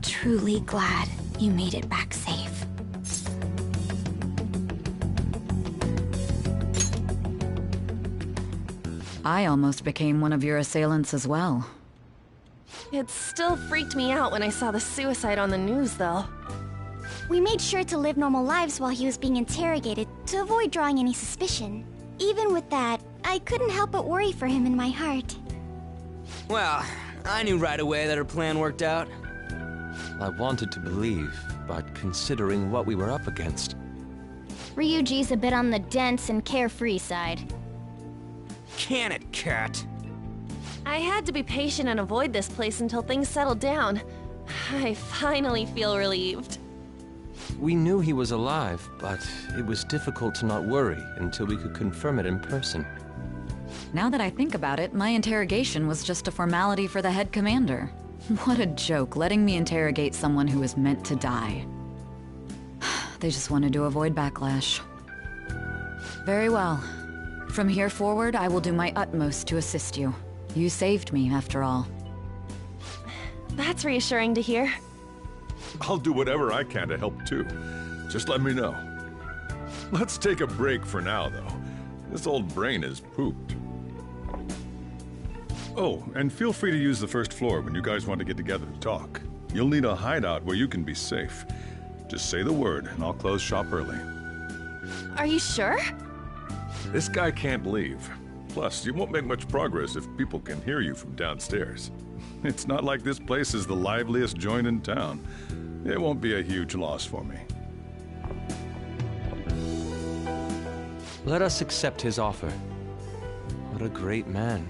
truly glad you made it back safe. I almost became one of your assailants as well. It still freaked me out when I saw the suicide on the news, though. We made sure to live normal lives while he was being interrogated to avoid drawing any suspicion. Even with that, I couldn't help but worry for him in my heart. Well, I knew right away that her plan worked out. I wanted to believe, but considering what we were up against... Ryuji's a bit on the dense and carefree side. Can it, Cat? I had to be patient and avoid this place until things settled down. I finally feel relieved. We knew he was alive, but it was difficult to not worry until we could confirm it in person. Now that I think about it, my interrogation was just a formality for the head commander. What a joke, letting me interrogate someone who was meant to die. They just wanted to avoid backlash. Very well. From here forward, I will do my utmost to assist you. You saved me, after all. That's reassuring to hear. I'll do whatever I can to help too. Just let me know. Let's take a break for now, though. This old brain is pooped. Oh, and feel free to use the first floor when you guys want to get together to talk. You'll need a hideout where you can be safe. Just say the word, and I'll close shop early. Are you sure? This guy can't leave. Plus, you won't make much progress if people can hear you from downstairs. It's not like this place is the liveliest joint in town. It won't be a huge loss for me. Let us accept his offer. What a great man.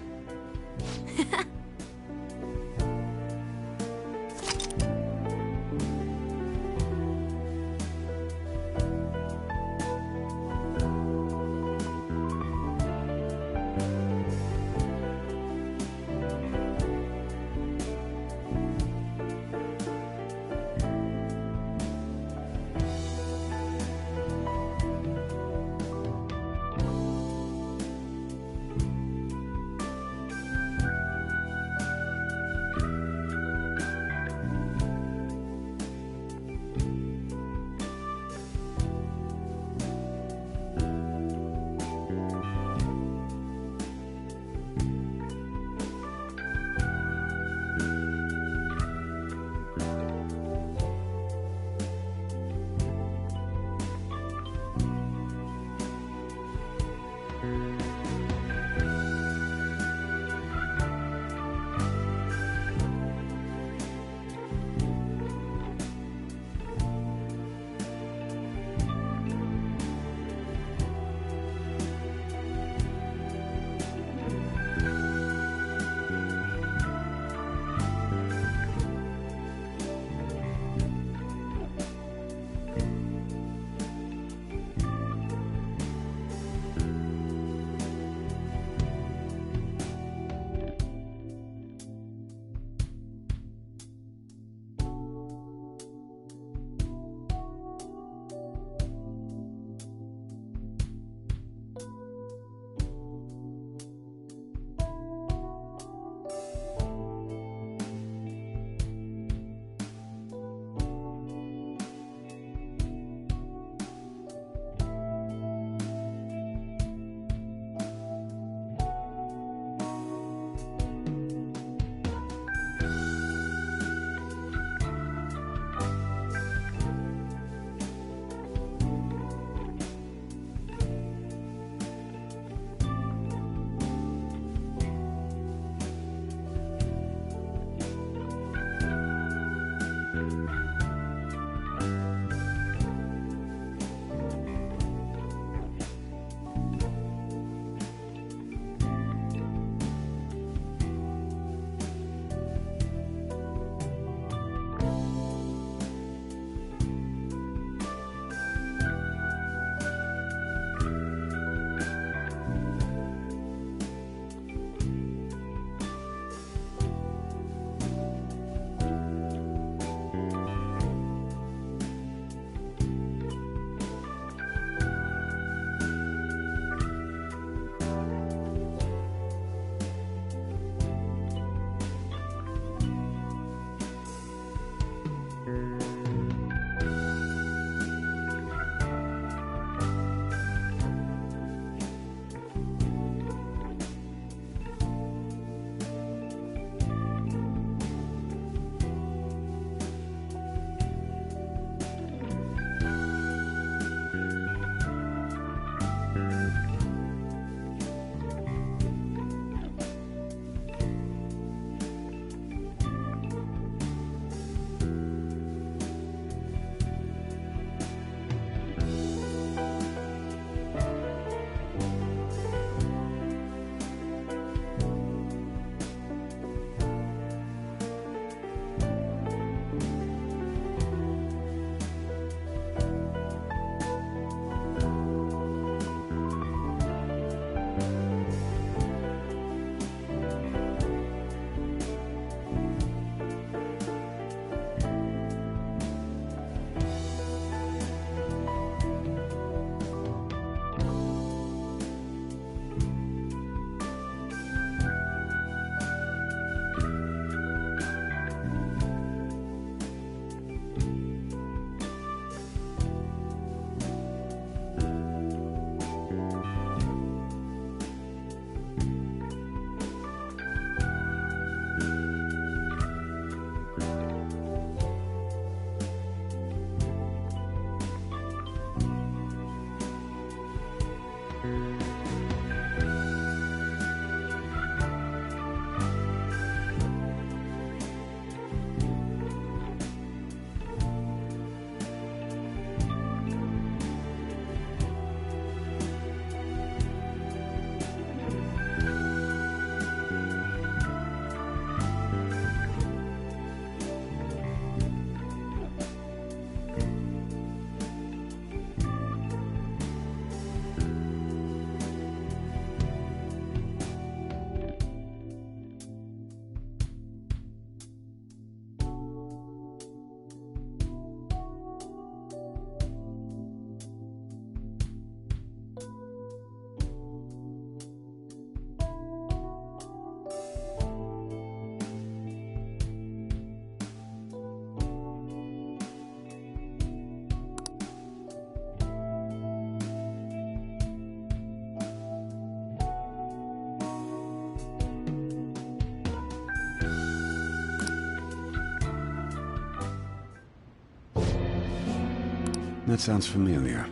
That sounds familiar.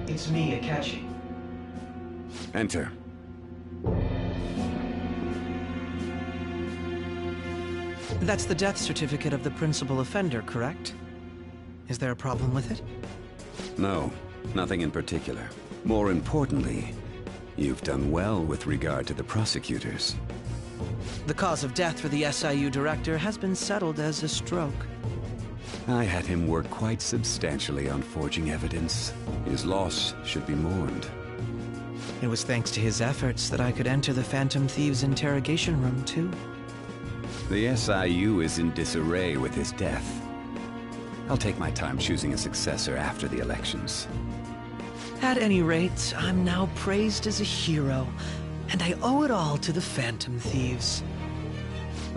It's me, Akechi. Enter. That's the death certificate of the principal offender, correct? Is there a problem with it? No, nothing in particular. More importantly, you've done well with regard to the prosecutors. The cause of death for the SIU director has been settled as a stroke. I had him work quite substantially on forging evidence. His loss should be mourned. It was thanks to his efforts that I could enter the Phantom Thieves' interrogation room, too. The SIU is in disarray with his death. I'll take my time choosing a successor after the elections. At any rate, I'm now praised as a hero, and I owe it all to the Phantom Thieves.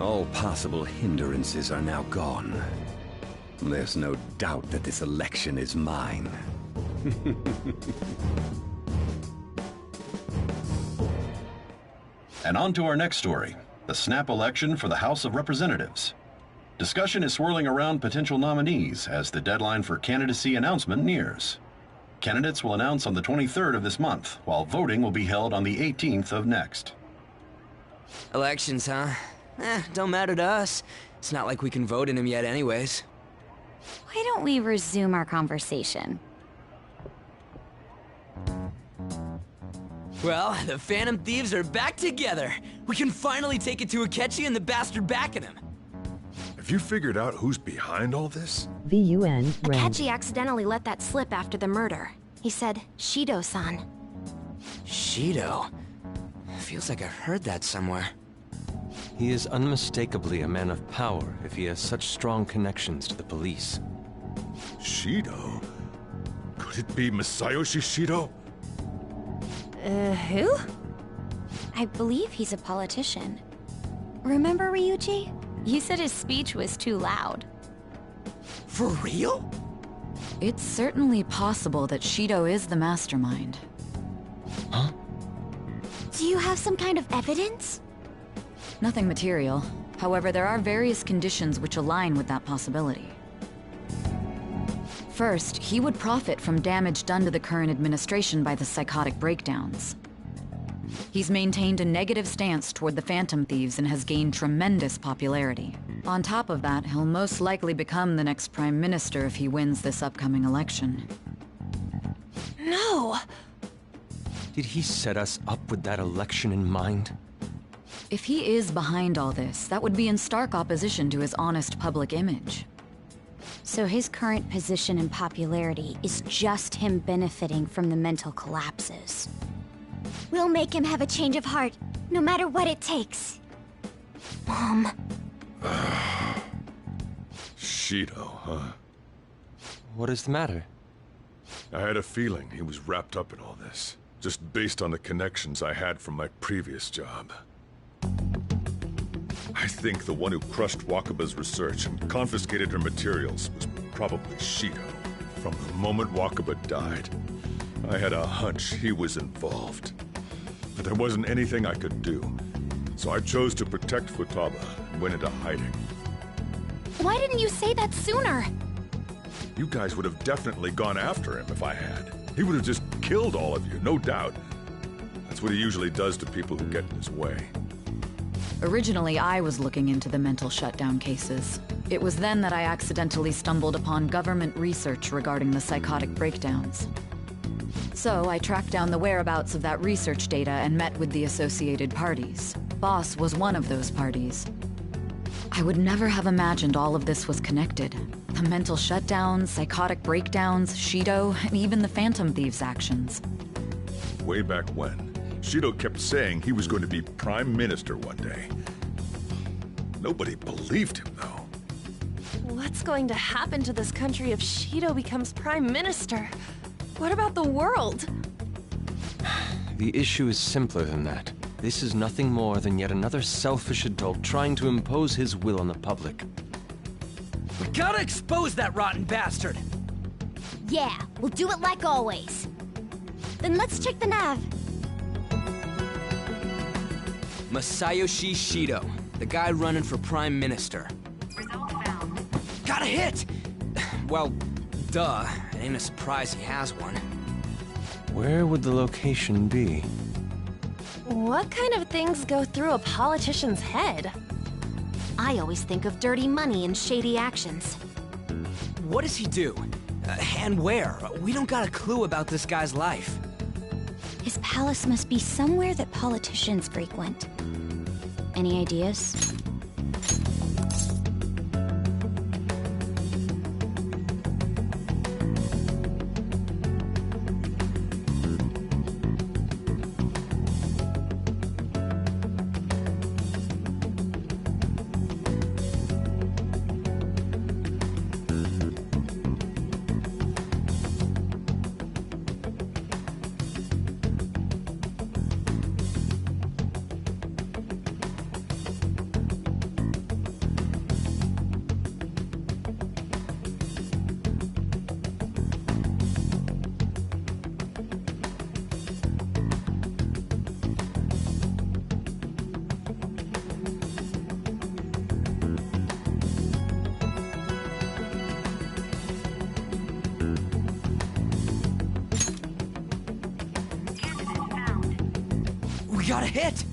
All possible hindrances are now gone. There's no doubt that this election is mine. And on to our next story, the snap election for the House of Representatives. Discussion is swirling around potential nominees as the deadline for candidacy announcement nears. Candidates will announce on the 23rd of this month, while voting will be held on the 18th of next. Elections, huh? Don't matter to us. It's not like we can vote in them yet anyways. Why don't we resume our conversation? Well, the Phantom Thieves are back together. We can finally take it to Akechi and the bastard backing him. Have you figured out who's behind all this? VUN red. Akechi accidentally let that slip after the murder. He said, Shido-san. Shido? Feels like I've heard that somewhere. He is unmistakably a man of power if he has such strong connections to the police. Shido? Could it be Masayoshi Shido? Who? I believe he's a politician. Remember Ryuji? You said his speech was too loud. For real? It's certainly possible that Shido is the mastermind. Huh? Do you have some kind of evidence? Nothing material. However, there are various conditions which align with that possibility. First, he would profit from damage done to the current administration by the psychotic breakdowns. He's maintained a negative stance toward the Phantom Thieves and has gained tremendous popularity. On top of that, he'll most likely become the next Prime Minister if he wins this upcoming election. No! Did he set us up with that election in mind? If he is behind all this, that would be in stark opposition to his honest public image. So his current position and popularity is just him benefiting from the mental collapses. We'll make him have a change of heart, no matter what it takes. Mom. Shido, huh? What is the matter? I had a feeling he was wrapped up in all this, just based on the connections I had from my previous job. I think the one who crushed Wakaba's research and confiscated her materials was probably Shido. From the moment Wakaba died, I had a hunch he was involved. But there wasn't anything I could do, so I chose to protect Futaba and went into hiding. Why didn't you say that sooner? You guys would have definitely gone after him if I had. He would have just killed all of you, no doubt. That's what he usually does to people who get in his way. Originally, I was looking into the mental shutdown cases. It was then that I accidentally stumbled upon government research regarding the psychotic breakdowns. So I tracked down the whereabouts of that research data and met with the associated parties. Boss was one of those parties. I would never have imagined all of this was connected. The mental shutdowns, psychotic breakdowns, Shido, and even the Phantom Thieves' actions. Way back when, Shido kept saying he was going to be Prime Minister one day. Nobody believed him, though. What's going to happen to this country if Shido becomes Prime Minister? What about the world? The issue is simpler than that. This is nothing more than yet another selfish adult trying to impose his will on the public. We gotta expose that rotten bastard! Yeah, we'll do it like always. Then let's check the nav. Masayoshi Shido, the guy running for Prime Minister. Got a hit! Well, duh. It ain't a surprise he has one. Where would the location be? What kind of things go through a politician's head? I always think of dirty money and shady actions. What does he do? And where? We don't got a clue about this guy's life. His palace must be somewhere that politicians frequent. Any ideas? Got a hit!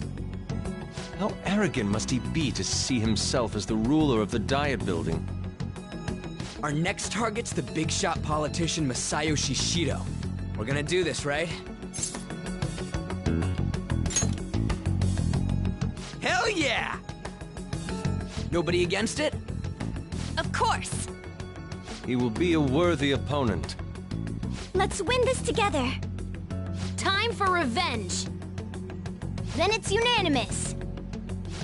How arrogant must he be to see himself as the ruler of the Diet Building? Our next target's the big shot politician Masayoshi Shido. We're gonna do this, right? Hell yeah! Nobody against it? Of course! He will be a worthy opponent. Let's win this together! Time for revenge! Then it's unanimous!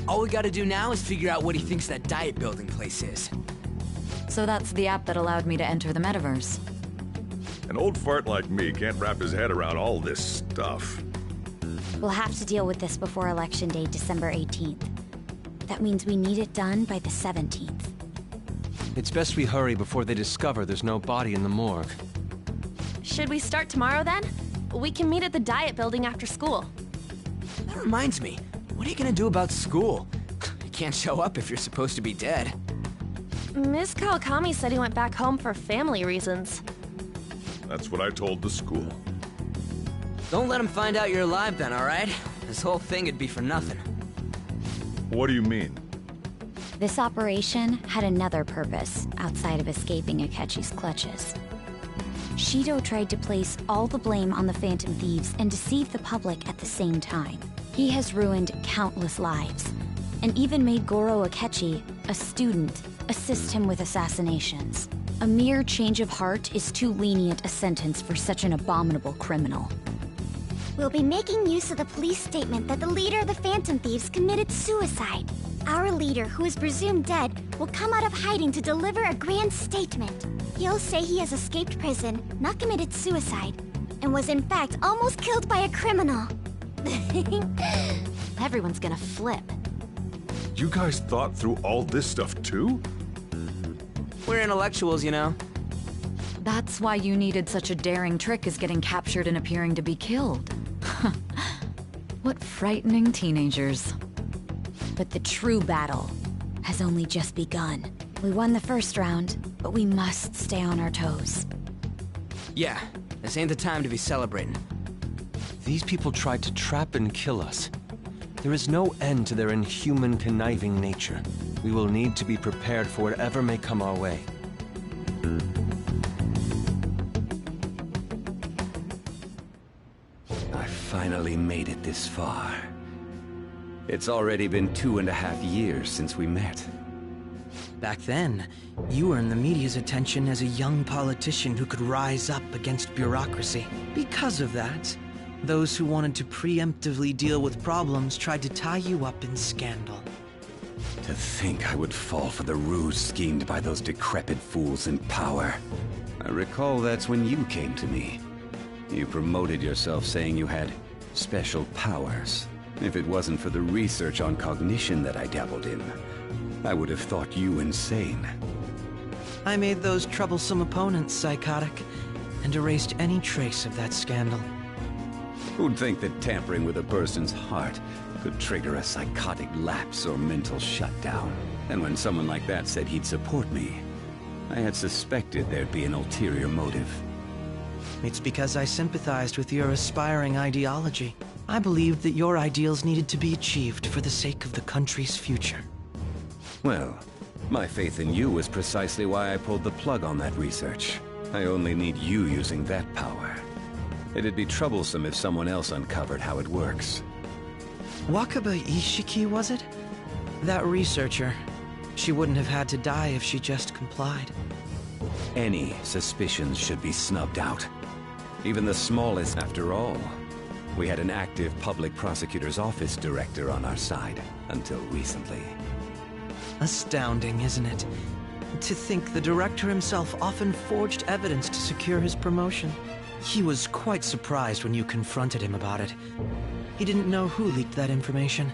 All we gotta do now is figure out what he thinks that Diet Building place is. So that's the app that allowed me to enter the metaverse. An old fart like me can't wrap his head around all this stuff. We'll have to deal with this before Election Day, December 18th. That means we need it done by the 17th. It's best we hurry before they discover there's no body in the morgue. Should we start tomorrow then? We can meet at the Diet Building after school. That reminds me, what are you gonna do about school? You can't show up if you're supposed to be dead. Miss Kawakami said he went back home for family reasons. That's what I told the school. Don't let him find out you're alive then, alright? This whole thing would be for nothing. What do you mean? This operation had another purpose outside of escaping Akechi's clutches. Shido tried to place all the blame on the Phantom Thieves and deceive the public at the same time. He has ruined countless lives, and even made Goro Akechi, a student, assist him with assassinations. A mere change of heart is too lenient a sentence for such an abominable criminal. We'll be making use of the police statement that the leader of the Phantom Thieves committed suicide. Our leader, who is presumed dead, will come out of hiding to deliver a grand statement. He'll say he has escaped prison, not committed suicide, and was in fact almost killed by a criminal. Everyone's gonna flip. You guys thought through all this stuff too? We're intellectuals, you know. That's why you needed such a daring trick as getting captured and appearing to be killed. What frightening teenagers. But the true battle has only just begun. We won the first round, but we must stay on our toes. Yeah, this ain't the time to be celebrating. These people tried to trap and kill us. There is no end to their inhuman, conniving nature. We will need to be prepared for whatever may come our way. I finally made it this far. It's already been 2.5 years since we met. Back then, you earned the media's attention as a young politician who could rise up against bureaucracy. Because of that, those who wanted to preemptively deal with problems tried to tie you up in scandal. To think I would fall for the ruse schemed by those decrepit fools in power. I recall that's when you came to me. You promoted yourself saying you had special powers. If it wasn't for the research on cognition that I dabbled in, I would have thought you insane. I made those troublesome opponents psychotic, and erased any trace of that scandal. Who'd think that tampering with a person's heart could trigger a psychotic lapse or mental shutdown? And when someone like that said he'd support me, I had suspected there'd be an ulterior motive. It's because I sympathized with your aspiring ideology. I believed that your ideals needed to be achieved for the sake of the country's future. Well, my faith in you was precisely why I pulled the plug on that research. I only need you using that power. It'd be troublesome if someone else uncovered how it works. Wakaba Ishiki, was it? That researcher. She wouldn't have had to die if she just complied. Any suspicions should be snubbed out. Even the smallest, after all. We had an active public prosecutor's office director on our side, until recently. Astounding, isn't it? To think the director himself often forged evidence to secure his promotion. He was quite surprised when you confronted him about it. He didn't know who leaked that information.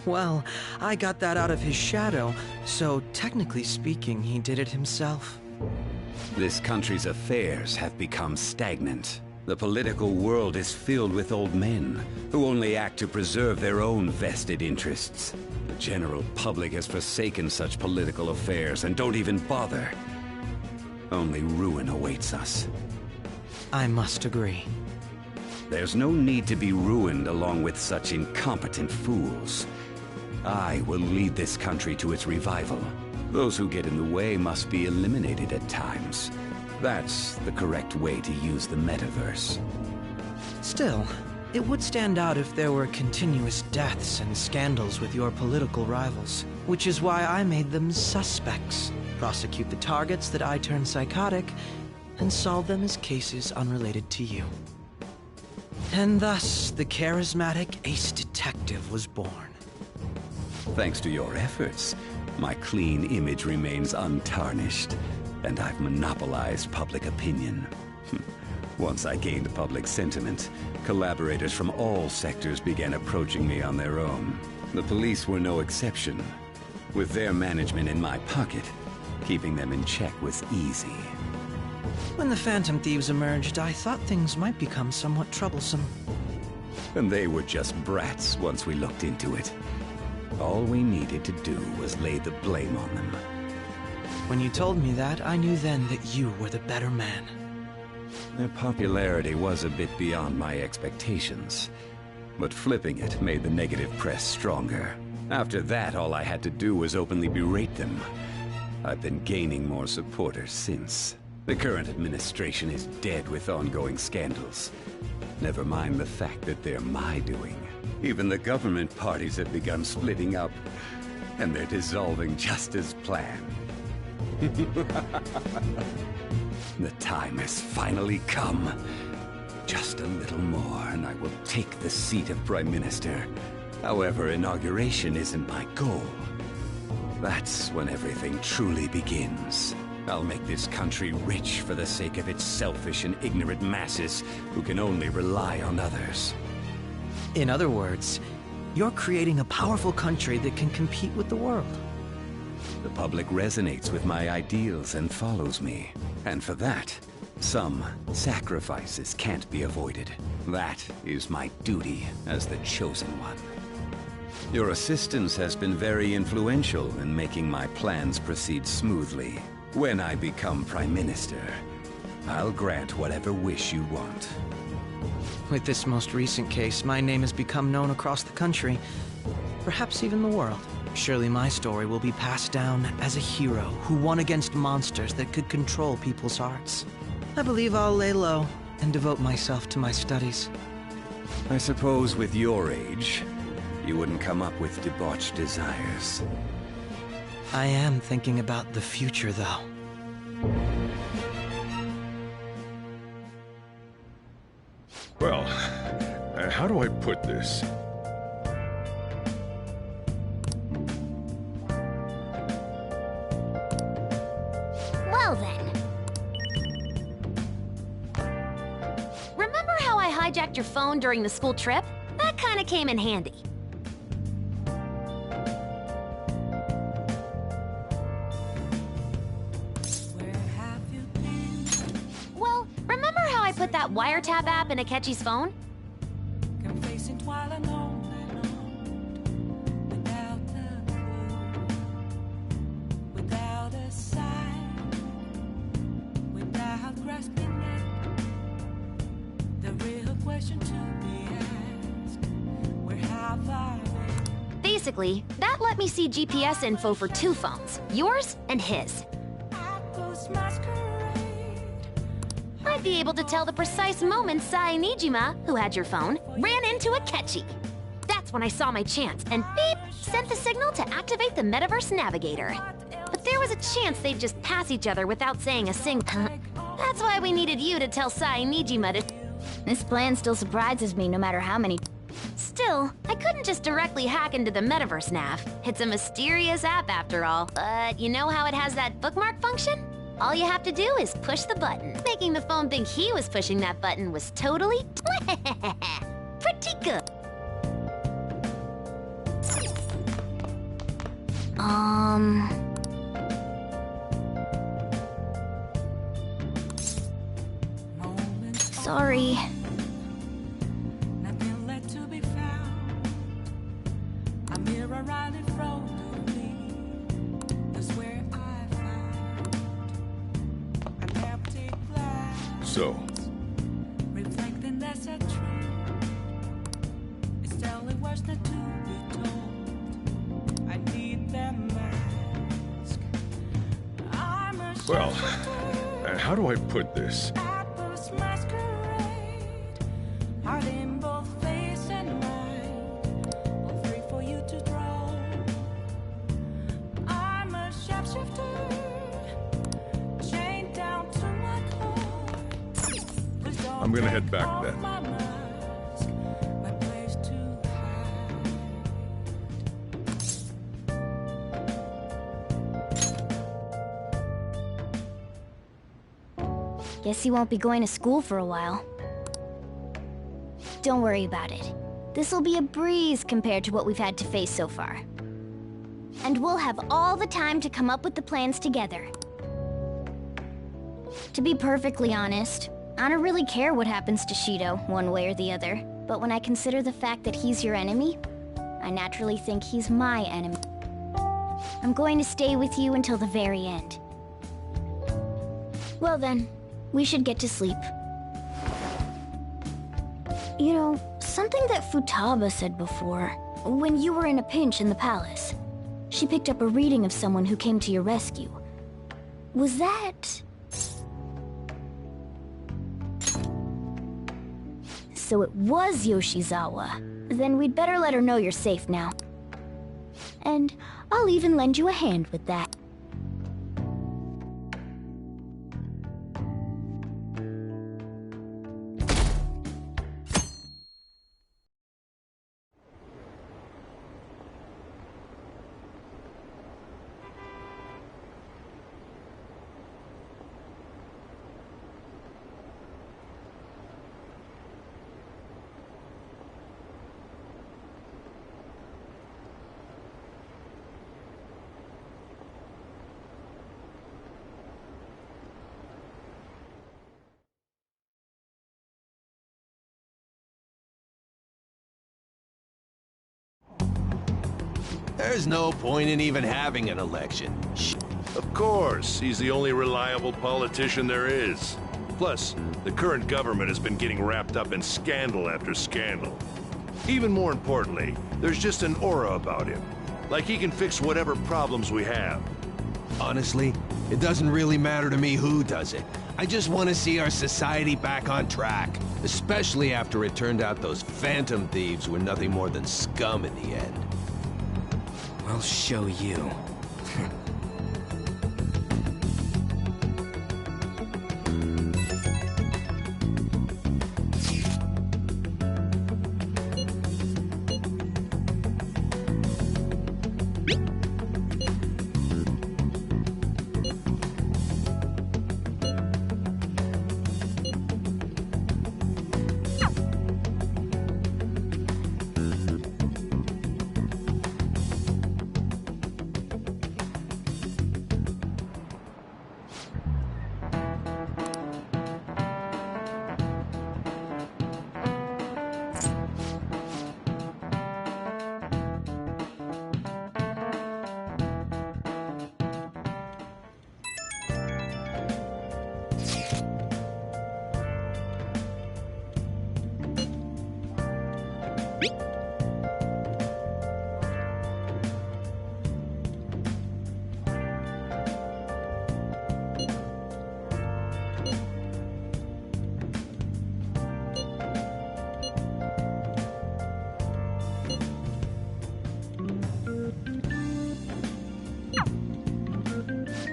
Well, I got that out of his shadow, so technically speaking, he did it himself. This country's affairs have become stagnant. The political world is filled with old men who only act to preserve their own vested interests. The general public has forsaken such political affairs and don't even bother. Only ruin awaits us. I must agree. There's no need to be ruined along with such incompetent fools. I will lead this country to its revival. Those who get in the way must be eliminated at times. That's the correct way to use the metaverse. Still, it would stand out if there were continuous deaths and scandals with your political rivals, which is why I made them suspects. Prosecute the targets that I turn psychotic, and solve them as cases unrelated to you. And thus, the charismatic ace detective was born. Thanks to your efforts, my clean image remains untarnished, and I've monopolized public opinion. Once I gained public sentiment, collaborators from all sectors began approaching me on their own. The police were no exception. With their management in my pocket, keeping them in check was easy. When the Phantom Thieves emerged, I thought things might become somewhat troublesome. And they were just brats once we looked into it. All we needed to do was lay the blame on them. When you told me that, I knew then that you were the better man. Their popularity was a bit beyond my expectations, but flipping it made the negative press stronger. After that, all I had to do was openly berate them. I've been gaining more supporters since. The current administration is dead with ongoing scandals. Never mind the fact that they're my doing. Even the government parties have begun splitting up, and they're dissolving just as planned. The time has finally come. Just a little more, and I will take the seat of Prime Minister. However, inauguration isn't my goal. That's when everything truly begins. I'll make this country rich for the sake of its selfish and ignorant masses who can only rely on others. In other words, you're creating a powerful country that can compete with the world. The public resonates with my ideals and follows me. And for that, some sacrifices can't be avoided. That is my duty as the Chosen One. Your assistance has been very influential in making my plans proceed smoothly. When I become Prime Minister, I'll grant whatever wish you want. With this most recent case, my name has become known across the country, perhaps even the world. Surely my story will be passed down as a hero who won against monsters that could control people's hearts. I believe I'll lay low and devote myself to my studies. I suppose with your age, you wouldn't come up with debauched desires. I am thinking about the future, though. Well, how do I put this? Well then. Remember how I hijacked your phone during the school trip? That kinda came in handy. Well, remember how I put that wiretap app in Akechi's phone? Basically, that let me see GPS info for 2 phones, yours and his. I'd be able to tell the precise moment Sai Nijima, who had your phone, ran into Akechi. That's when I saw my chance, and beep, sent the signal to activate the Metaverse Navigator. But there was a chance they'd just pass each other without saying a single. That's why we needed you to tell Sai Nijima to... This plan still surprises me no matter how many... Still, I couldn't just directly hack into the Metaverse Nav. It's a mysterious app after all. But you know how it has that bookmark function? All you have to do is push the button. Making the phone think he was pushing that button was totally... pretty good. Sorry. So, well, how do I put this? I'm gonna head back then. Guess he won't be going to school for a while. Don't worry about it. This'll be a breeze compared to what we've had to face so far. And we'll have all the time to come up with the plans together. To be perfectly honest, I don't really care what happens to Shido, one way or the other. But when I consider the fact that he's your enemy, I naturally think he's my enemy. I'm going to stay with you until the very end. Well then, we should get to sleep. You know, something that Futaba said before, when you were in a pinch in the palace, she picked up a reading of someone who came to your rescue. Was that... So it was Yoshizawa. Then we'd better let her know you're safe now. And I'll even lend you a hand with that. There's no point in even having an election. Of course, he's the only reliable politician there is. Plus, the current government has been getting wrapped up in scandal after scandal. Even more importantly, there's just an aura about him. Like he can fix whatever problems we have. Honestly, it doesn't really matter to me who does it. I just want to see our society back on track. Especially after it turned out those Phantom Thieves were nothing more than scum in the end. I'll show you.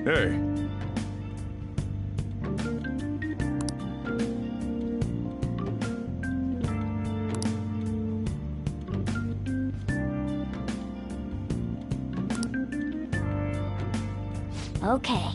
Hey. Okay.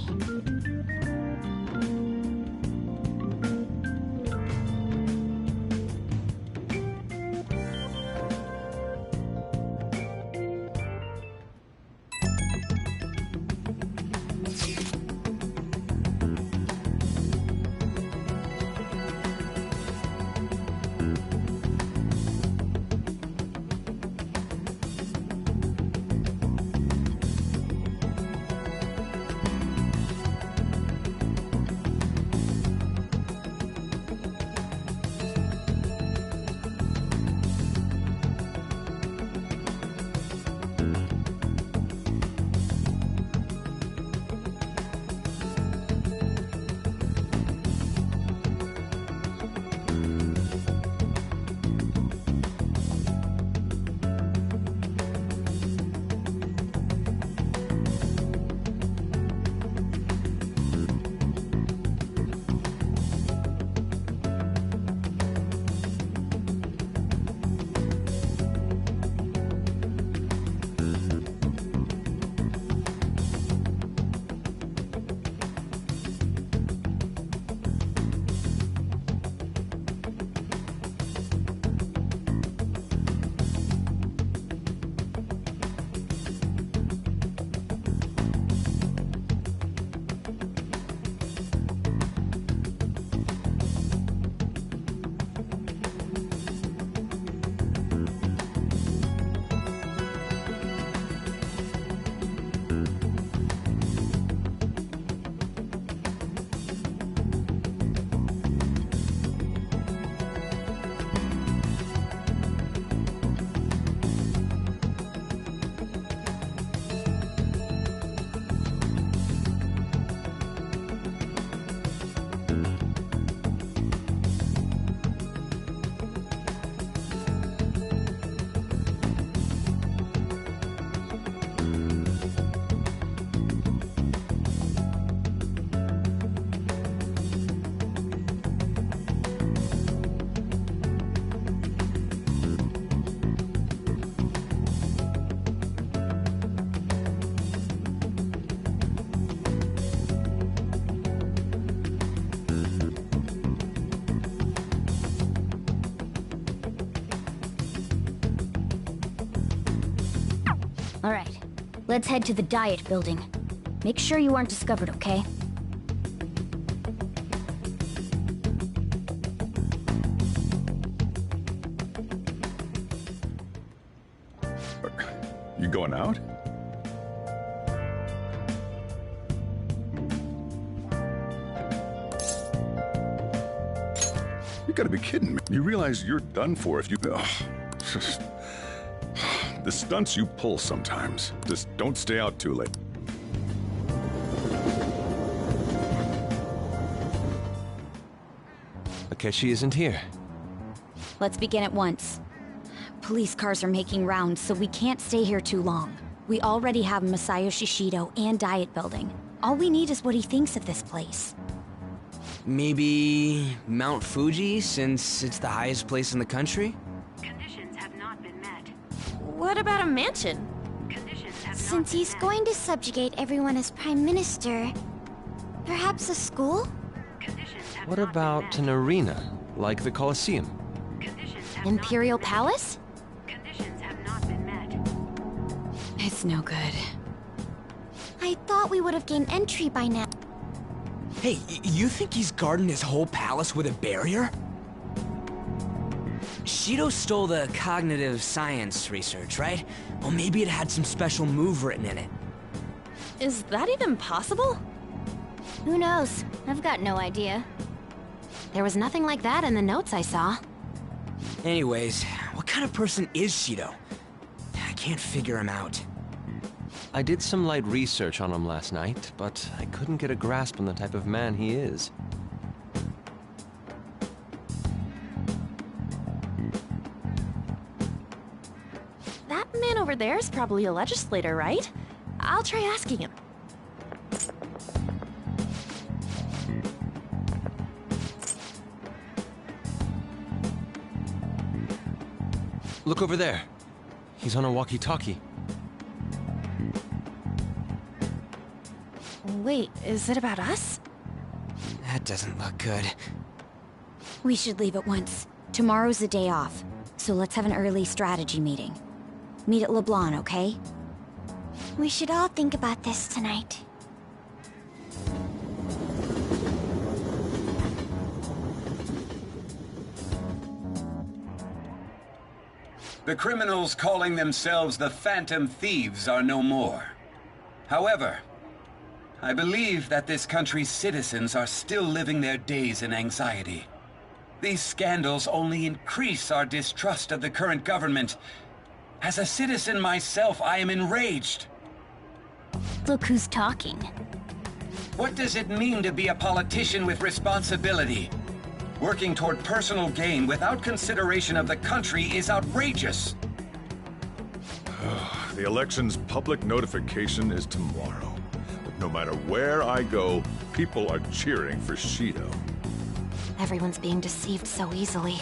All right, let's head to the Diet Building. Make sure you aren't discovered, okay? You going out? You gotta be kidding me. You realize you're done for if you... The stunts you pull sometimes. Just don't stay out too late. Akechi isn't here. Let's begin at once. Police cars are making rounds, so we can't stay here too long. We already have Masayoshi Shido and Diet Building. All we need is what he thinks of this place. Maybe Mount Fuji, since it's the highest place in the country? What about a mansion? Since he's going to subjugate everyone as Prime Minister, perhaps a school? What about an arena, like the Colosseum? Imperial Palace? It's no good. I thought we would have gained entry by now. Hey, you think he's guarding his whole palace with a barrier? Shido stole the cognitive science research, right? Well, maybe it had some special move written in it. Is that even possible? Who knows? I've got no idea. There was nothing like that in the notes I saw. Anyways, what kind of person is Shido? I can't figure him out. I did some light research on him last night, but I couldn't get a grasp on the type of man he is. That man over there is probably a legislator, right? I'll try asking him. Look over there. He's on a walkie-talkie. Wait, is it about us? That doesn't look good. We should leave at once. Tomorrow's the day off, so let's have an early strategy meeting. Meet at LeBlanc, okay? We should all think about this tonight. The criminals calling themselves the Phantom Thieves are no more. However, I believe that this country's citizens are still living their days in anxiety. These scandals only increase our distrust of the current government. As a citizen myself, I am enraged. Look who's talking. What does it mean to be a politician with responsibility? Working toward personal gain without consideration of the country is outrageous. The election's public notification is tomorrow. But no matter where I go, people are cheering for Shido. Everyone's being deceived so easily.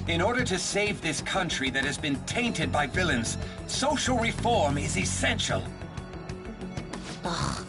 In order to save this country that has been tainted by villains, social reform is essential. Ugh.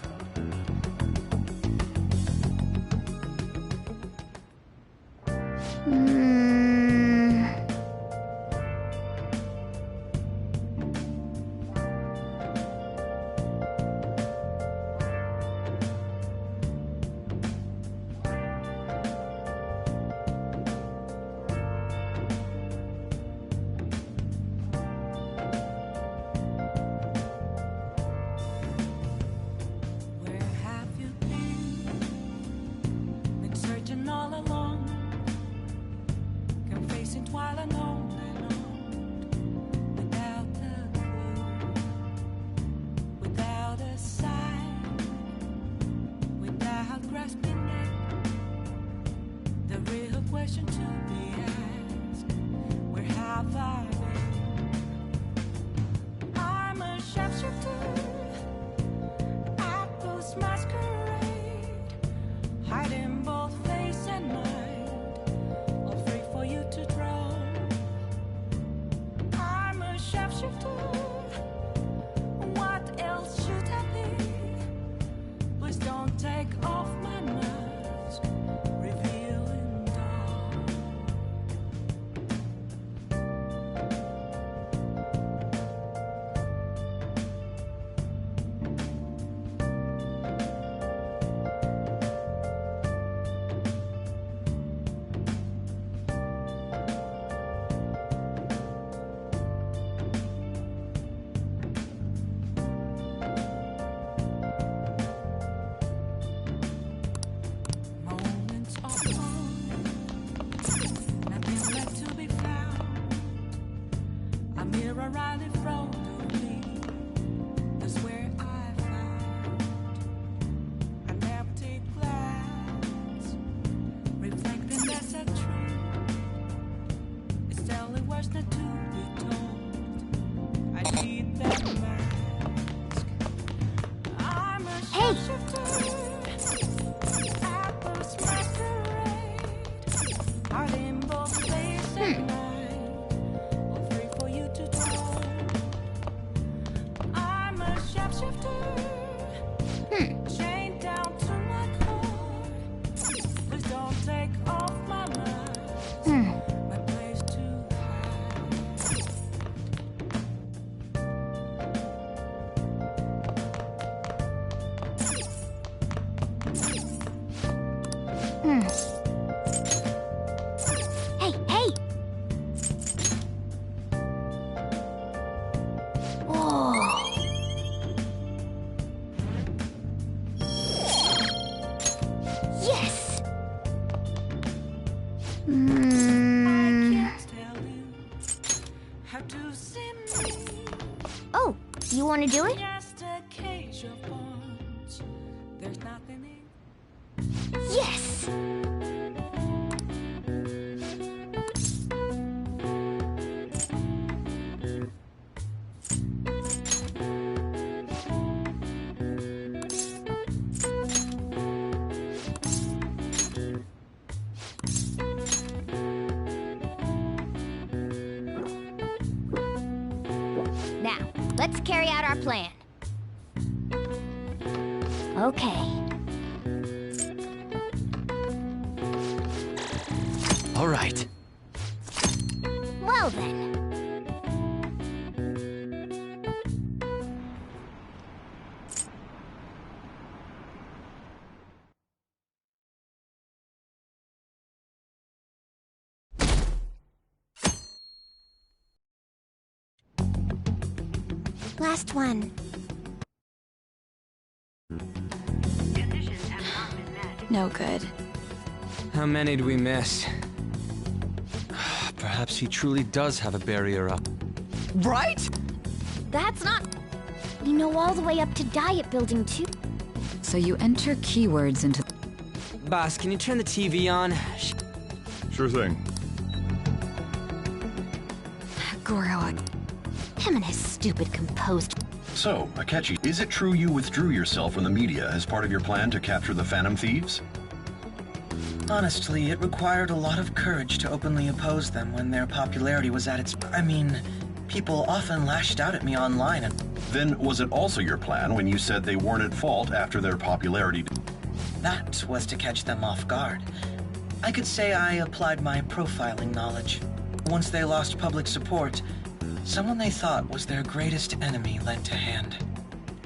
want to do it? Yes! Now, let's carry out our plan. Okay. All right. Well then. Last one. No good. How many do we miss? Perhaps he truly does have a barrier up. Right? That's not... We know all the way up to Diet Building 2. So you enter keywords into... Boss, can you turn the TV on? Sure thing. Goro. Him and his stupid composed... So, Akechi, is it true you withdrew yourself from the media as part of your plan to capture the Phantom Thieves? Honestly, it required a lot of courage to openly oppose them when their popularity was at its... I mean, people often lashed out at me online and... Then was it also your plan when you said they weren't at fault after their popularity... That was to catch them off guard. I could say I applied my profiling knowledge. Once they lost public support, someone they thought was their greatest enemy lent a hand.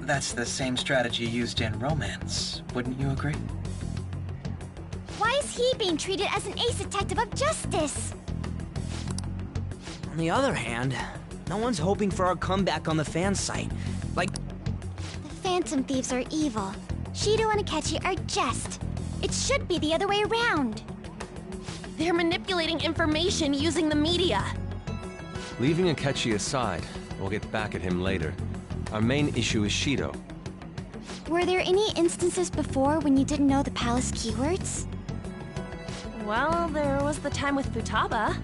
That's the same strategy used in romance, wouldn't you agree? Why is he being treated as an ace detective of justice? On the other hand, no one's hoping for our comeback on the fan site. Like... The Phantom Thieves are evil. Shido and Akechi are just. It should be the other way around. They're manipulating information using the media. Leaving Akechi aside, we'll get back at him later. Our main issue is Shido. Were there any instances before when you didn't know the palace keywords? Well, there was the time with Futaba.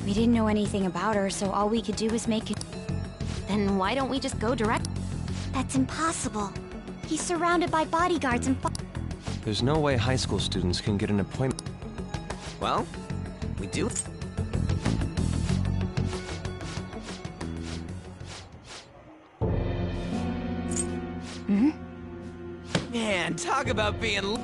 We didn't know anything about her, so all we could do was make it... Then why don't we just go direct? That's impossible. He's surrounded by bodyguards and... There's no way high school students can get an appointment. Well, we do. Man, talk about being...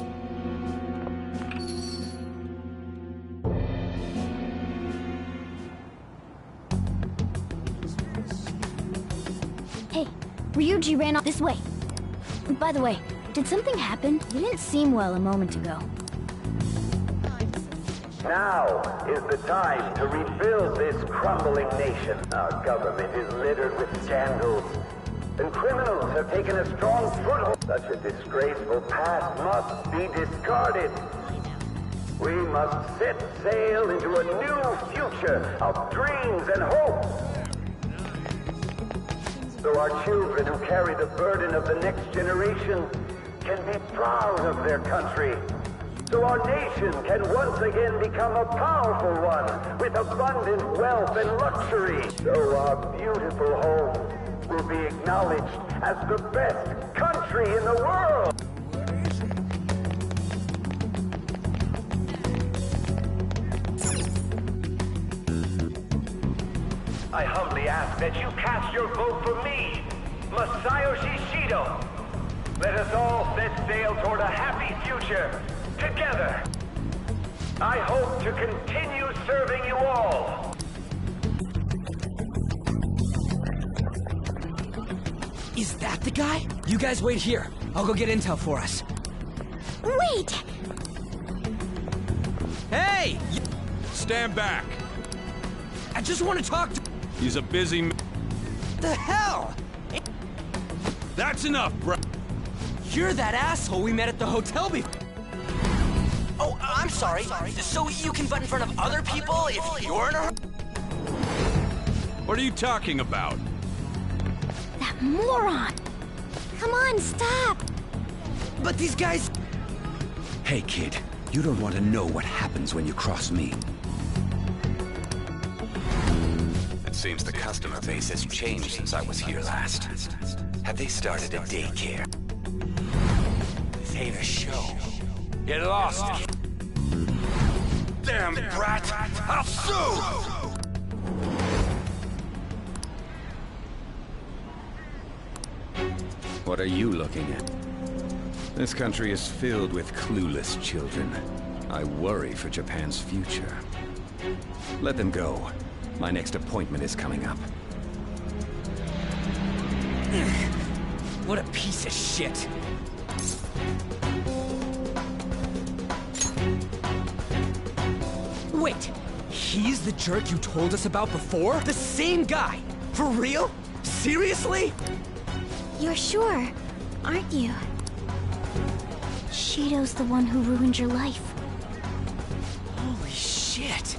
Hey, Ryuji ran off this way. By the way, did something happen? You didn't seem well a moment ago. Now is the time to rebuild this crumbling nation. Our government is littered with scandals, and criminals have taken a strong foothold. Such a disgraceful past must be discarded. We must set sail into a new future of dreams and hope. So our children who carry the burden of the next generation can be proud of their country. So our nation can once again become a powerful one with abundant wealth and luxury. So our beautiful home will be acknowledged as the best country in the world. I humbly ask that you cast your vote for me, Masayoshi Shido. Let us all set sail toward a happy future, together. I hope to continue serving you all. Is that the guy? You guys wait here. I'll go get intel for us. Wait! Hey! Stand back. I just want to talk to... He's a busy man. The hell? That's enough, bro. You're that asshole we met at the hotel before. Oh, I'm sorry. So you can butt in front of other people if you're in a hurry? What are you talking about? That Moron! Come on, stop! But these guys... Hey, kid. You don't want to know what happens when you cross me. It seems the customer base has changed since I was here last. Have they started a daycare? This ain't a show. Get lost! Damn brat! I'll sue! What are you looking at? This country is filled with clueless children. I worry for Japan's future. Let them go. My next appointment is coming up. What a piece of shit. Wait, he's the jerk you told us about before? The same guy? For real? Seriously? You're sure, aren't you? Shido's the one who ruined your life. Holy shit.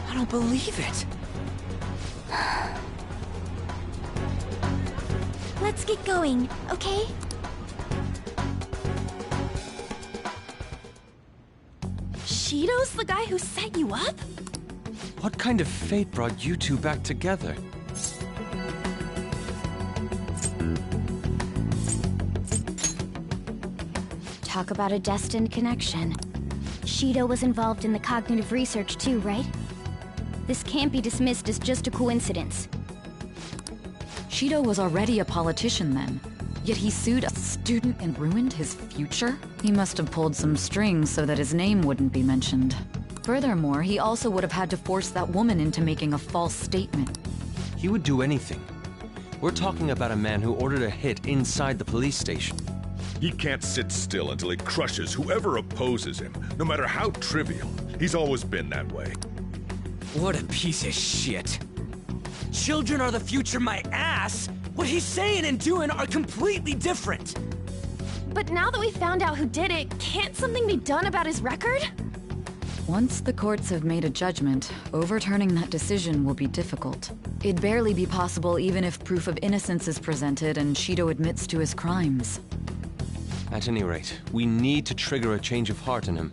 I don't believe it. Let's get going, okay? Shido's the guy who set you up? What kind of fate brought you two back together? Talk about a destined connection. Shido was involved in the cognitive research too, right? This can't be dismissed as just a coincidence. Shido was already a politician then, yet he sued a student and ruined his future? He must have pulled some strings so that his name wouldn't be mentioned. Furthermore, he also would have had to force that woman into making a false statement. He would do anything. We're talking about a man who ordered a hit inside the police station. He can't sit still until he crushes whoever opposes him, no matter how trivial. He's always been that way. What a piece of shit. Children are the future, my ass! What he's saying and doing are completely different! But now that we found out who did it, can't something be done about his record? Once the courts have made a judgment, overturning that decision will be difficult. It'd barely be possible even if proof of innocence is presented and Shido admits to his crimes. At any rate, we need to trigger a change of heart in him.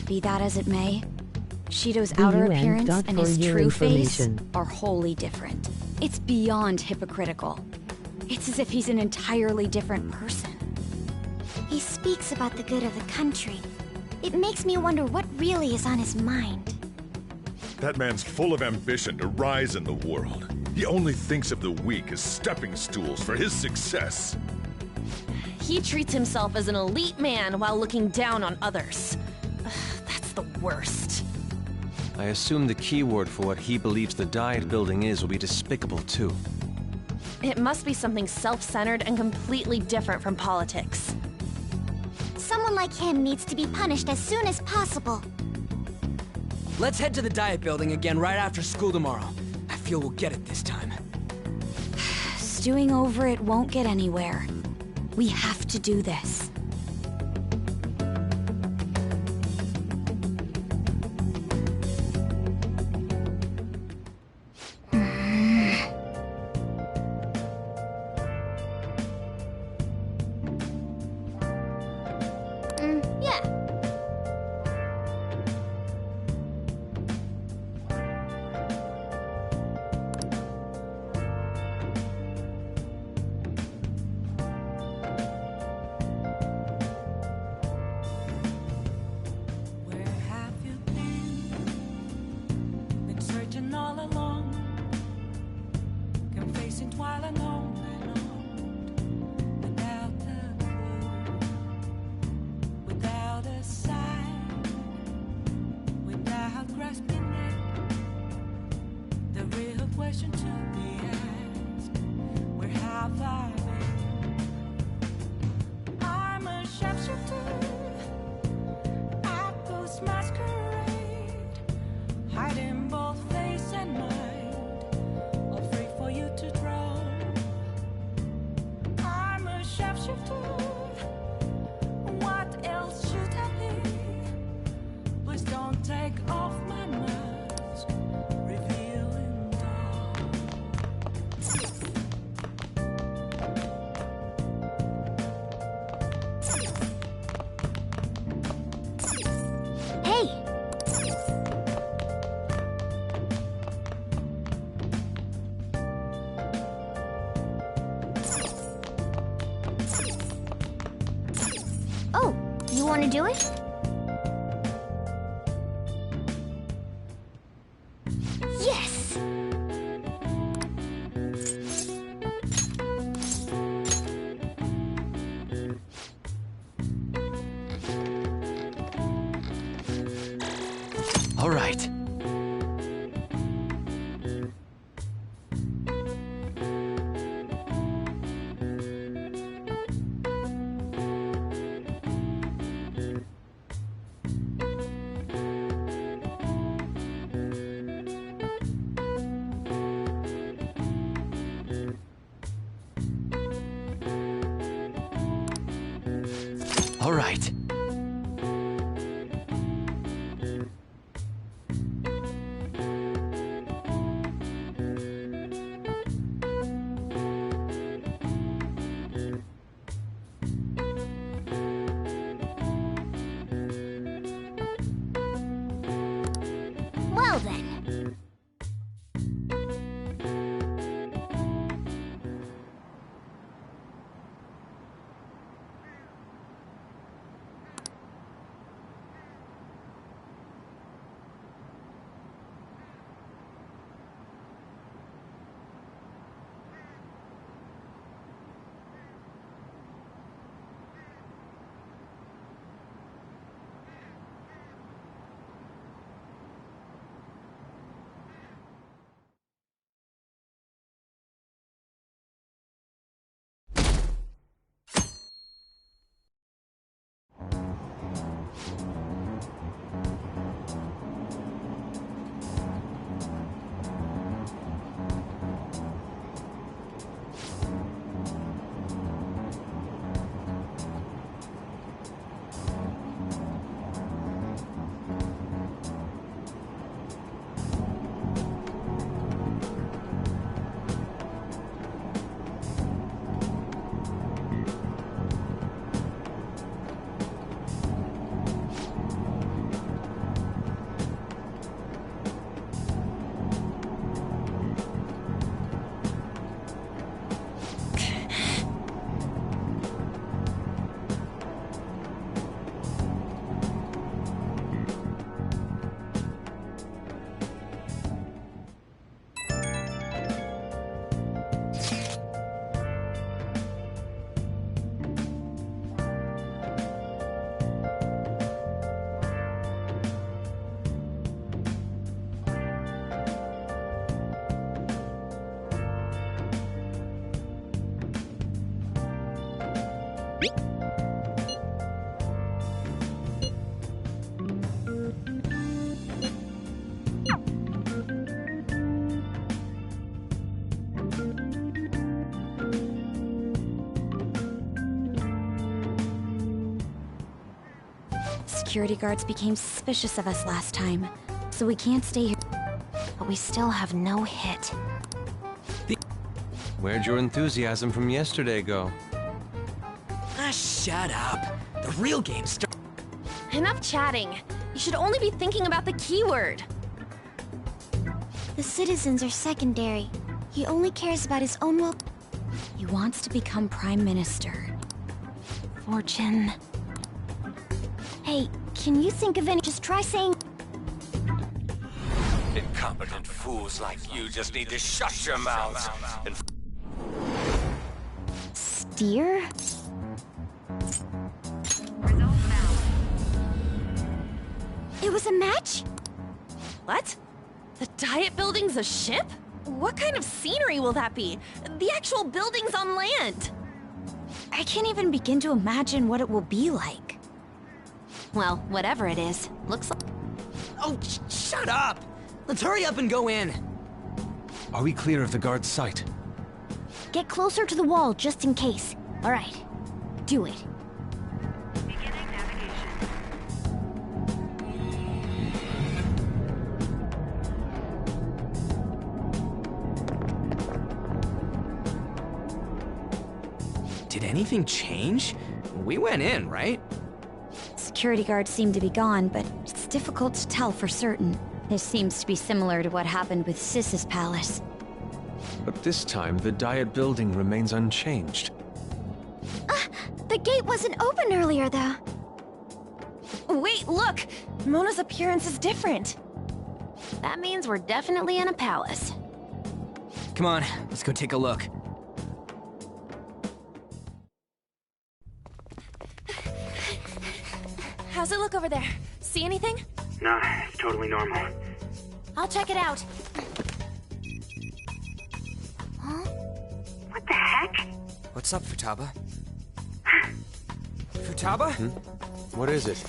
Be that as it may, Shido's outer appearance and his true face are wholly different. It's beyond hypocritical. It's as if he's an entirely different person. He speaks about the good of the country. It makes me wonder what really is on his mind. That man's full of ambition to rise in the world. He only thinks of the weak as stepping stools for his success. He treats himself as an elite man while looking down on others. That's the worst. I assume the key word for what he believes the Diet building is will be despicable too. It must be something self-centered and completely different from politics. Someone like him needs to be punished as soon as possible. Let's head to the Diet building again right after school tomorrow. I feel we'll get it this time. Stewing over it won't get anywhere. We have to do this. Yeah. Hey! Oh, you want to do it? Yes! All right. All right. Well then. Security guards became suspicious of us last time, so we can't stay here. But we still have no hit. Where'd your enthusiasm from yesterday go? Ah, shut up. The real game starts. Enough chatting. You should only be thinking about the keyword. The citizens are secondary. He only cares about his own well. He wants to become Prime Minister. Fortune. Hey, can you think of any? Just try saying. Incompetent fools like you just need to shut your mouths and... Steer? It was a match? What? The Diet Building's a ship? What kind of scenery will that be? The actual building's on land. I can't even begin to imagine what it will be like. Well, whatever it is, looks like... Oh, shut up! Let's hurry up and go in. Are we clear of the guard's sight? Get closer to the wall just in case. All right, do it. Did anything change? We went in, right? security guards seem to be gone, but it's difficult to tell for certain. This seems to be similar to what happened with Sis's palace. But this time, the Diet building remains unchanged. The gate wasn't open earlier, though. Wait, look! Mona's appearance is different. That means we're definitely in a palace. Come on, let's go take a look. How's it look over there? See anything? Nah, it's totally normal. I'll check it out. Huh? What the heck? What's up, Futaba? Futaba? What is it?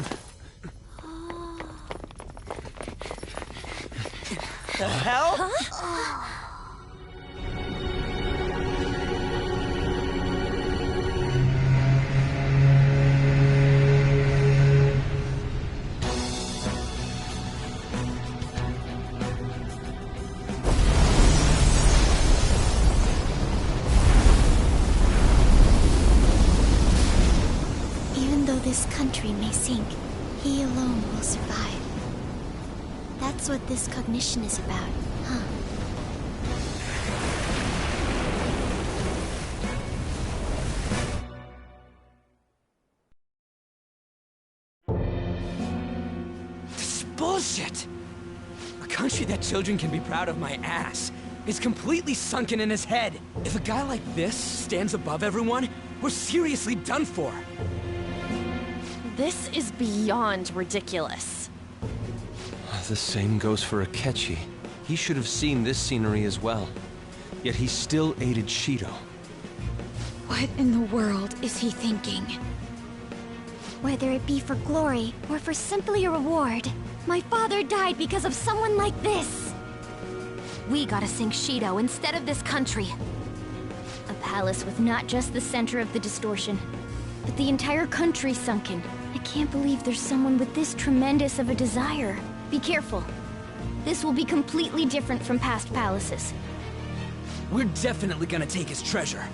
The hell? Huh? Even though this country may sink, he alone will survive. That's what this cognition is about, huh? This is bullshit! A country that children can be proud of my ass is completely sunken in his head. If a guy like this stands above everyone, we're seriously done for. This is beyond ridiculous. The same goes for Akechi. He should have seen this scenery as well. Yet he still aided Shido. What in the world is he thinking? Whether it be for glory or for simply a reward, my father died because of someone like this. We gotta sink Shido instead of this country. A palace with not just the center of the distortion, but the entire country sunken. I can't believe there's someone with this tremendous of a desire. Be careful. This will be completely different from past palaces. We're definitely gonna take his treasure.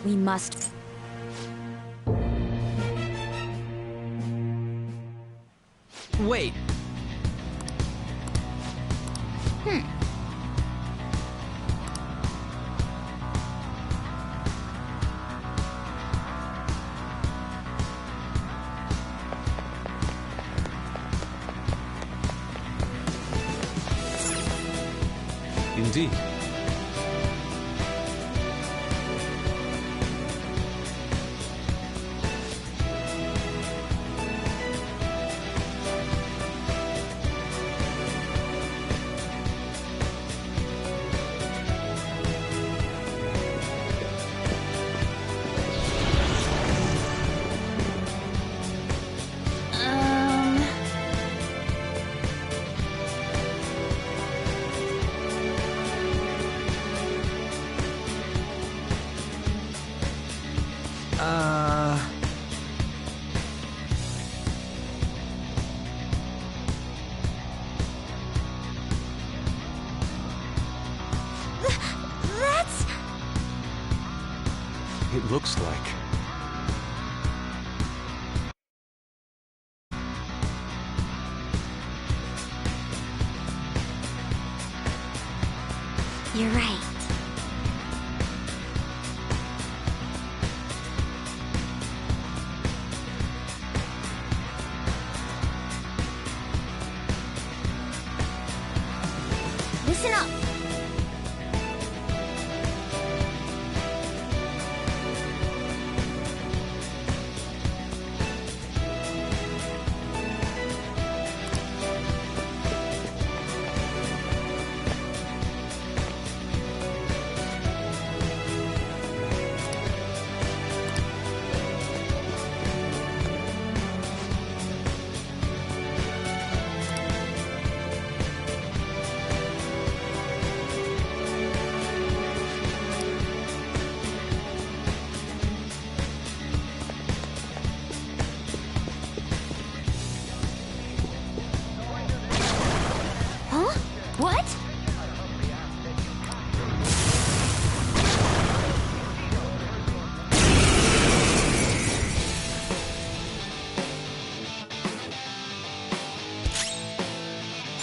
We must... Wait. Indeed. That's... It looks like... You're right. Listen up! What?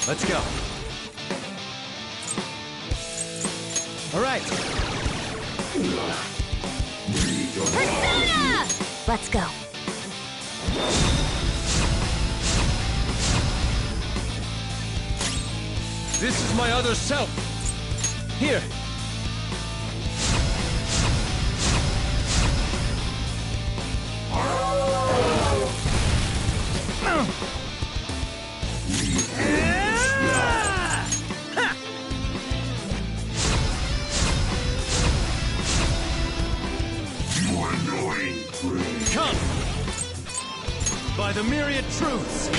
Let's go. All right. Persona! Let's go. This is my other self. Here. Come! By the myriad truths!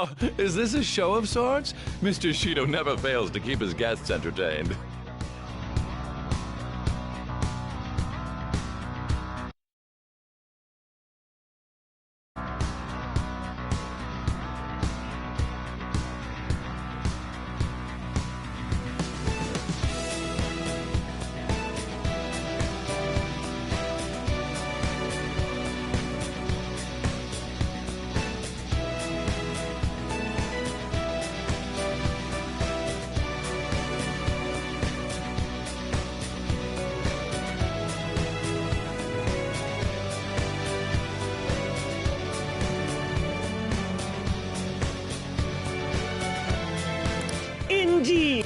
Oh, is this a show of sorts? Mr. Shido never fails to keep his guests entertained. Indeed!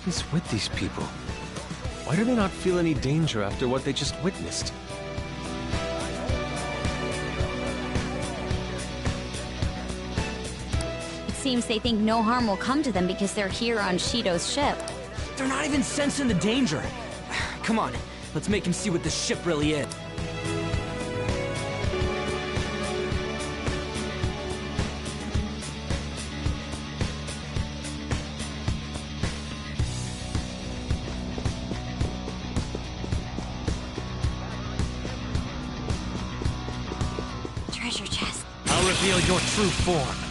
What's with these people? Why do they not feel any danger after what they just witnessed? It seems they think no harm will come to them because they're here on Shido's ship. They're not even sensing the danger. Come on, let's make him see what this ship really is. Treasure chest. I'll reveal your true form.